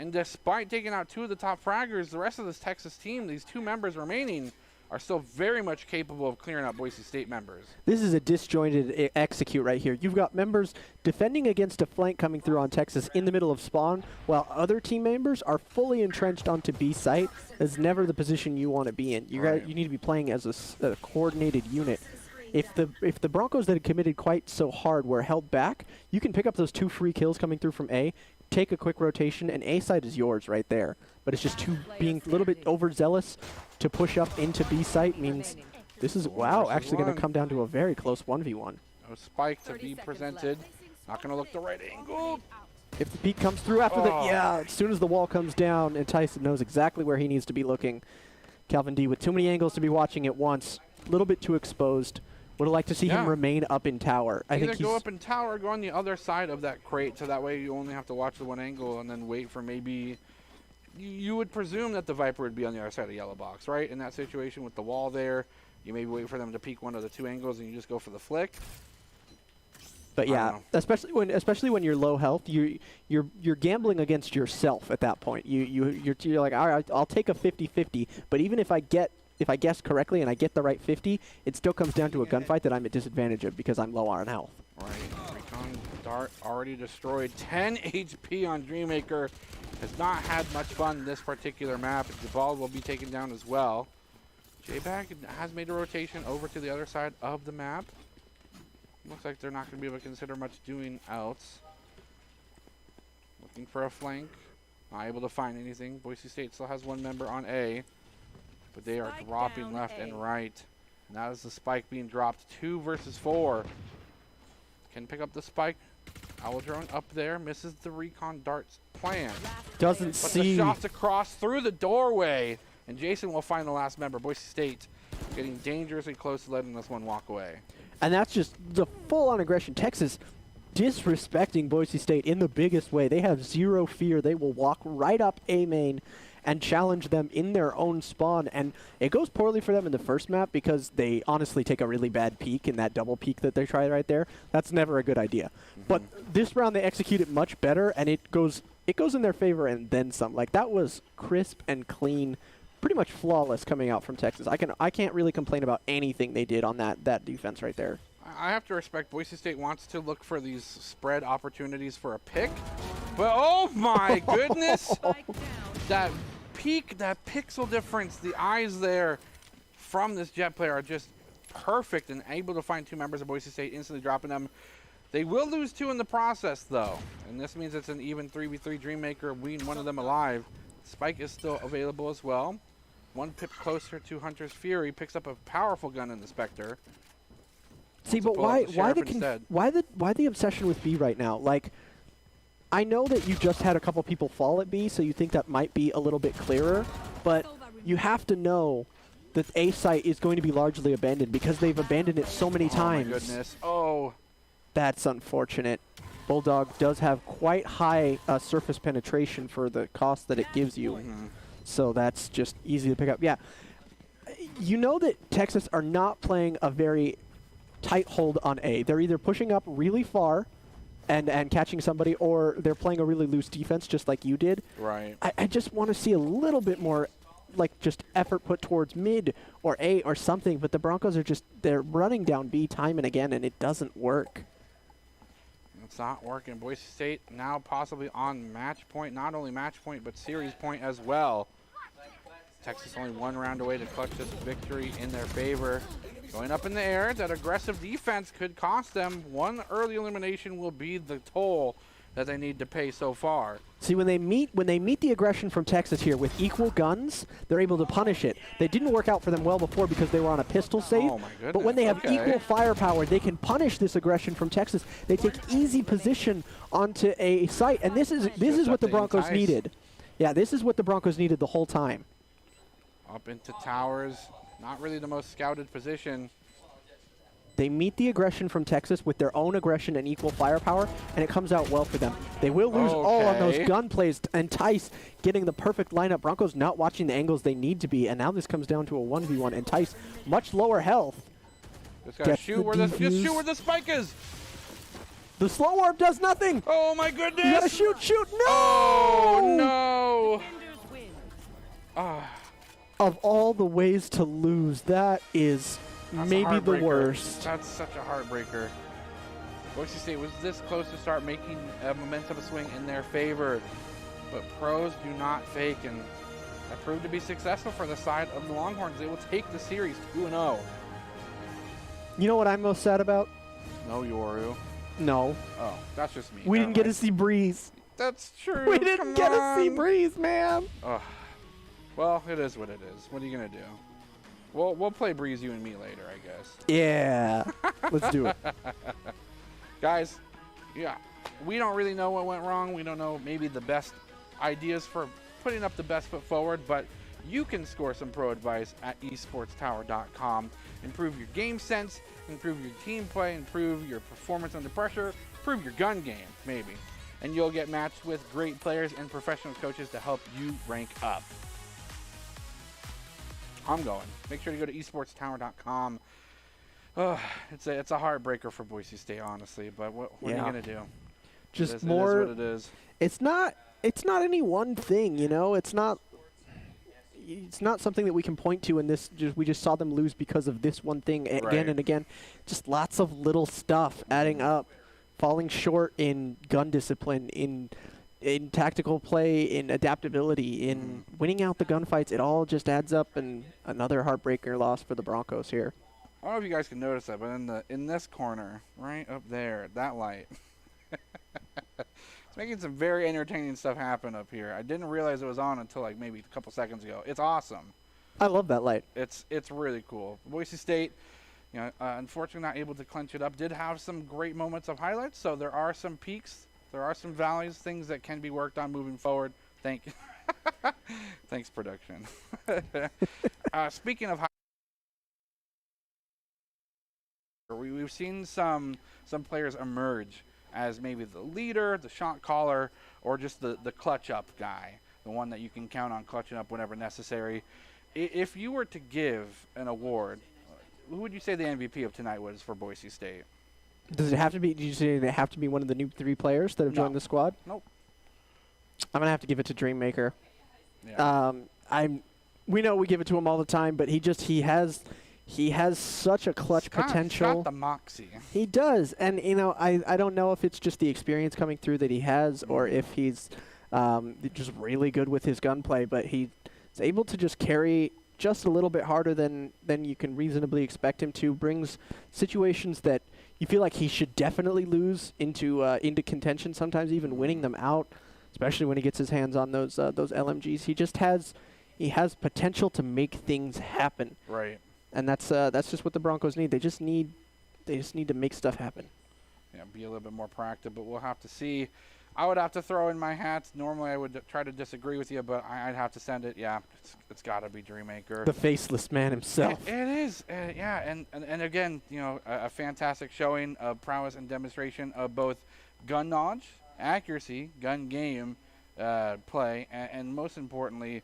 And despite taking out 2 of the top fraggers, the rest of this Texas team, these 2 members remaining, are still very much capable of clearing out Boise State members. This is a disjointed execute right here. You've got members defending against a flank coming through on Texas in the middle of spawn, while other team members are fully entrenched onto B site. That's never the position you want to be in. You need to be playing as a coordinated unit. If the Broncos that had committed quite so hard were held back, you can pick up those 2 free kills coming through from A, take a quick rotation, and A site is yours right there. But it's just being a little bit overzealous to push up into B site means this is, actually going to come down to a very close 1v1. No spike to be presented. Not going to look the right angle. If the peek comes through after as soon as the wall comes down, and Tyson knows exactly where he needs to be looking. Calvin D with too many angles to be watching at once. A little bit too exposed. Would have liked to see him remain up in tower. I think either go up in tower or go on the other side of that crate, so that way you only have to watch the one angle and then wait for maybe... You would presume that the Viper would be on the other side of the yellow box, right? In that situation with the wall there, you maybe wait for them to peek one of the 2 angles and you just go for the flick. But I yeah, don't especially when you're low health, you're gambling against yourself at that point. You're like, all right, I'll take a 50-50, but even if I guess correctly and I get the right 50, it still comes down to a gunfight that I'm at disadvantage of because I'm low on health. Right. Recon Dart already destroyed 10 HP on Dreammaker. Has not had much fun this particular map. The ball will be taken down as well. J-Bag has made a rotation over to the other side of the map. Looks like they're not going to be able to consider much doing else. Looking for a flank. Not able to find anything. Boise State still has one member on A. But they are dropping left and right. And that is the spike being dropped. 2 versus 4. Can pick up the spike. Owl drone up there. Misses the Recon Dart's plan. Doesn't But see. the shots across through the doorway. And Jason will find the last member. Boise State getting dangerously close to letting this one walk away. And that's just the full-on aggression. Texas disrespecting Boise State in the biggest way. They have zero fear. They will walk right up A main and challenge them in their own spawn. And it goes poorly for them in the first map because they honestly take a really bad peek in that double peek that they try right there. That's never a good idea. But this round they execute it much better, and it goes in their favor and then some. Like, that was crisp and clean, pretty much flawless coming out from Texas. I can't really complain about anything they did on that defense right there. I have to respect Boise State wants to look for these spread opportunities for a pick. But oh my goodness! That peak, that pixel difference, the eyes there from this Jet player are just perfect and able to find 2 members of Boise State, instantly dropping them. They will lose 2 in the process though. And this means it's an even 3v3 Dreammaker, wean one of them alive. Spike is still available as well. 1 pip closer to Hunter's Fury, picks up a powerful gun in the Spectre. See, but why the obsession with B right now? Like, I know that you just had a couple people fall at B, so you think that might be a little bit clearer, but you have to know that A site is going to be largely abandoned because they've abandoned it so many times. Oh my goodness. Oh. That's unfortunate. Bulldog does have quite high surface penetration for the cost that it gives you. So that's just easy to pick up. Yeah. You know that Texas are not playing a very tight hold on A. They're either pushing up really far and catching somebody, or they're playing a really loose defense just like you did. Right. I just want to see a little bit more, like, just effort put towards mid or A or something, but the Broncos are they're running down B time and again, and it doesn't work. It's not working. Boise State now possibly on match point. Not only match point, but series point as well. Texas only 1 round away to clutch this victory in their favor. Going up in the air, that aggressive defense could cost them. 1 early elimination will be the toll that they need to pay so far. See, when they meet the aggression from Texas here with equal guns, they're able to punish it. They didn't work out for them well before because they were on a pistol save. Oh my goodness. But when they have equal firepower, they can punish this aggression from Texas. They take easy position onto a site, and this is what the Broncos needed. Yeah, this is what the Broncos needed the whole time. Up into towers, not really the most scouted position. They meet the aggression from Texas with their own aggression and equal firepower, and it comes out well for them. They will lose all on those gun plays. Entice getting the perfect lineup. Broncos not watching the angles they need to be, and now this comes down to a 1v1. Entice, much lower health. Just gotta shoot where the spike is. The slow warp does nothing. Oh my goodness! You gotta shoot! No! Oh no! Of all the ways to lose, that is maybe the worst. That's such a heartbreaker. Boise State was this close to start making a momentum swing in their favor, but pros do not fake, and that proved to be successful for the side of the Longhorns. They will take the series 2-0. You know what I'm most sad about? No Yoru. No. Oh, that's just me. We didn't get to see Breeze. That's true. We didn't get to see Breeze, man. Well, it is what it is. What are you gonna do? We'll play Breeze, you and me later, I guess. Yeah. Let's do it. Guys, yeah, we don't really know what went wrong. We don't know maybe the best ideas for putting up the best foot forward, but you can score some pro advice at esportstower.com. Improve your game sense, improve your team play, improve your performance under pressure, improve your gun game, maybe. And you'll get matched with great players and professional coaches to help you rank up. I'm going. Make sure to go to esportstower.com. Oh, it's a heartbreaker for Boise State, honestly. But what are you Yeah. gonna do? Just It more. is what it is. It's not. It's not any one thing, you know. It's not. It's not something that we can point to in this. We just saw them lose because of this one thing again Right. and again. Just lots of little stuff adding up, falling short in gun discipline, in tactical play, in adaptability, in winning out the gunfights. It all just adds up, and another heartbreaker loss for the Broncos here. I don't know if you guys can notice that, but in this corner, right up there, that light, it's making some very entertaining stuff happen up here. I didn't realize it was on until like maybe a couple seconds ago. It's awesome. I love that light. It's really cool. Boise State, unfortunately not able to clinch it up. Did have some great moments of highlights, so there are some peaks, there are some valleys, things that can be worked on moving forward. Thanks, production. Speaking of we've seen some players emerge as maybe the leader, the shot caller, or just the clutch up guy, the one that you can count on clutching up whenever necessary. If you were to give an award, who would you say the MVP of tonight was for Boise State? Does it have to be? Did you say it have to be one of the new 3 players that have joined the squad? Nope. I'm gonna have to give it to Dreammaker. Yeah. We know we give it to him all the time, but he has such a clutch potential. He's got the moxie. He does, and I don't know if it's just the experience coming through that he has, or if he's just really good with his gunplay, but he's able to just carry just a little bit harder than you can reasonably expect him to. Brings situations that you feel like he should definitely lose into contention. Sometimes even winning them out, especially when he gets his hands on those LMGs. He has potential to make things happen. Right. And that's just what the Broncos need. They just need to make stuff happen. Yeah, be a little bit more proactive, but we'll have to see. I would have to throw in my hat. Normally, I would try to disagree with you, but I'd have to send it. Yeah, it's got to be Dreammaker. The faceless man himself. It is. Yeah, and again, a fantastic showing of prowess and demonstration of both gun knowledge, accuracy, gun game, play, and most importantly,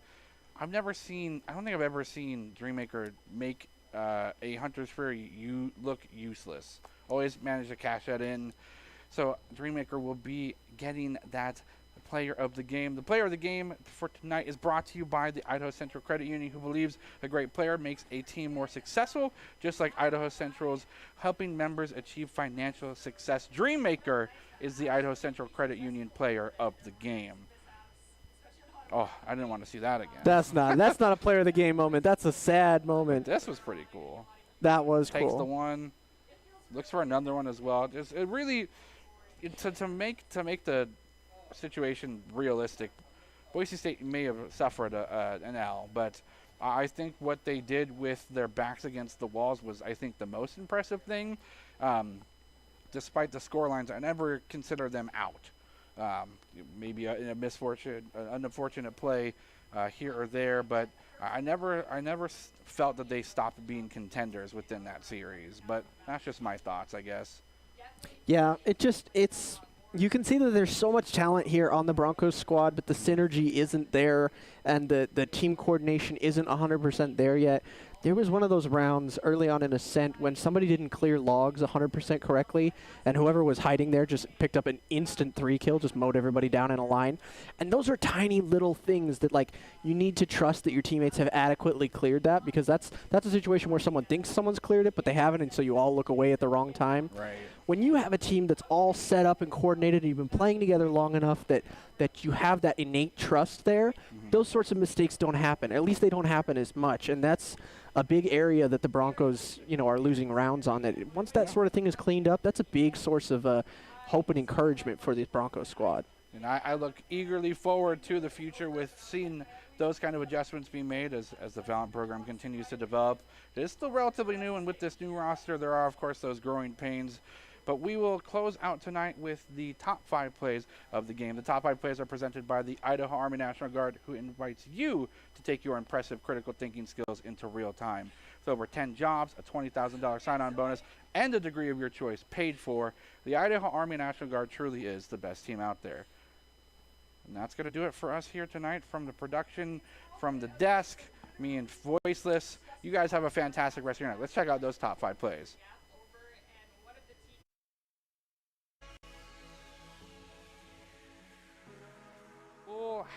I don't think I've ever seen Dreammaker make a Hunter's Fury look useless. Always manage to cash that in. So Dreammaker will be getting that player of the game. The player of the game for tonight is brought to you by the Idaho Central Credit Union, who believes a great player makes a team more successful, just like Idaho Central's helping members achieve financial success. Dreammaker is the Idaho Central Credit Union player of the game. Oh, I didn't want to see that again. That's not a player of the game moment. That's a sad moment. This was pretty cool. That was Takes cool. the one, looks for another one as well. Just it really to make the situation realistic. Boise State may have suffered an L, but I think what they did with their backs against the walls was, I think, the most impressive thing. Despite the scorelines, I never consider them out. Maybe in a misfortune, an unfortunate play here or there, but I never felt that they stopped being contenders within that series. But that's just my thoughts, I guess. Yeah, you can see that there's so much talent here on the Broncos squad, but the synergy isn't there, and the team coordination isn't 100% there yet. There was one of those rounds early on in Ascent when somebody didn't clear logs 100% correctly, and whoever was hiding there just picked up an instant 3 kill, just mowed everybody down in a line. And those are tiny little things that, like, you need to trust that your teammates have adequately cleared that, because that's a situation where someone thinks someone's cleared it, but they haven't, and so you all look away at the wrong time. Right. When you have a team that's all set up and coordinated and you've been playing together long enough that you have that innate trust there, those sorts of mistakes don't happen. At least they don't happen as much, and that's a big area that the Broncos, are losing rounds on. That once that sort of thing is cleaned up, that's a big source of hope and encouragement for this Broncos squad. And I look eagerly forward to the future with seeing those kind of adjustments being made as the Valorant program continues to develop. It is still relatively new, and with this new roster, there are, of course, those growing pains. But we will close out tonight with the top 5 plays of the game. The top 5 plays are presented by the Idaho Army National Guard, who invites you to take your impressive critical thinking skills into real time. With over 10 jobs, a $20,000 sign-on bonus, and a degree of your choice paid for, the Idaho Army National Guard truly is the best team out there. And that's going to do it for us here tonight from the production, from the desk, me and Voiceless. You guys have a fantastic rest of your night. Let's check out those top 5 plays.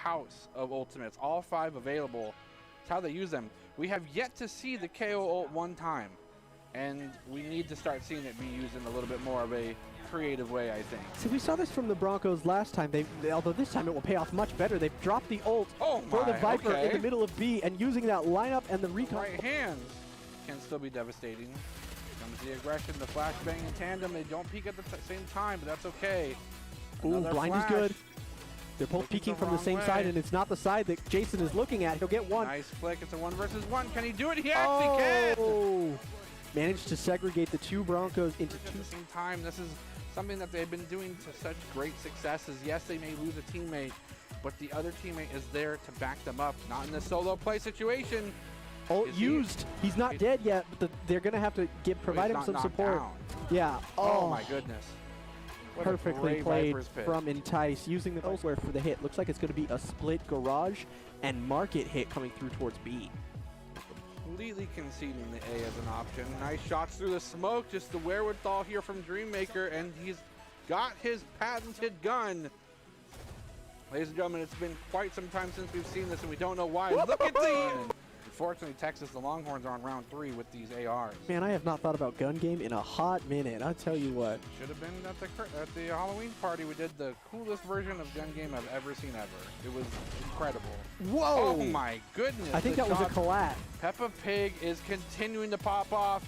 house of ultimates, all 5 available. It's how they use them. We have yet to see the KO ult one time, and we need to start seeing it be used in a little bit more of a creative way, I think. See, we saw this from the Broncos last time. Although this time it will pay off much better. They've dropped the ult for the Viper in the middle of B, and using that lineup and the recon. Right hands can still be devastating. Comes the aggression, the flashbang in tandem. They don't peek at the same time, but that's okay. Ooh, Another blind is flash. good. They're both Looking peeking the from the wrong same way. side, and it's not the side that Jason is looking at. He'll get one. Nice flick. It's a 1 versus 1. Can he do it? He actually can! Oh! Managed to segregate the 2 Broncos into At 2. the same time, this is something that they've been doing to such great successes. Yes, they may lose a teammate, but the other teammate is there to back them up. Not in the solo play situation. Ult Is he- used. He's not dead yet, but they're going to have to provide him He's some not knocked support. down. Yeah. Oh my goodness. What a Perfectly great played Viper's pitch. from Entice, using the elsewhere for the hit. Looks like it's going to be a split garage and market hit coming through towards B. Completely conceding the A as an option. Nice shots through the smoke. Just the wherewithal here from Dreammaker, and he's got his patented gun. Ladies and gentlemen, it's been quite some time since we've seen this, and we don't know why. Look at these! Unfortunately, Texas, the Longhorns are on round 3 with these ARs. Man, I have not thought about gun game in a hot minute. I'll tell you what. Should have been at the Halloween party. We did the coolest version of gun game I've ever seen ever. It was incredible. Whoa! Oh my goodness! I think the that was a shot- collab. Peppa Pig is continuing to pop off.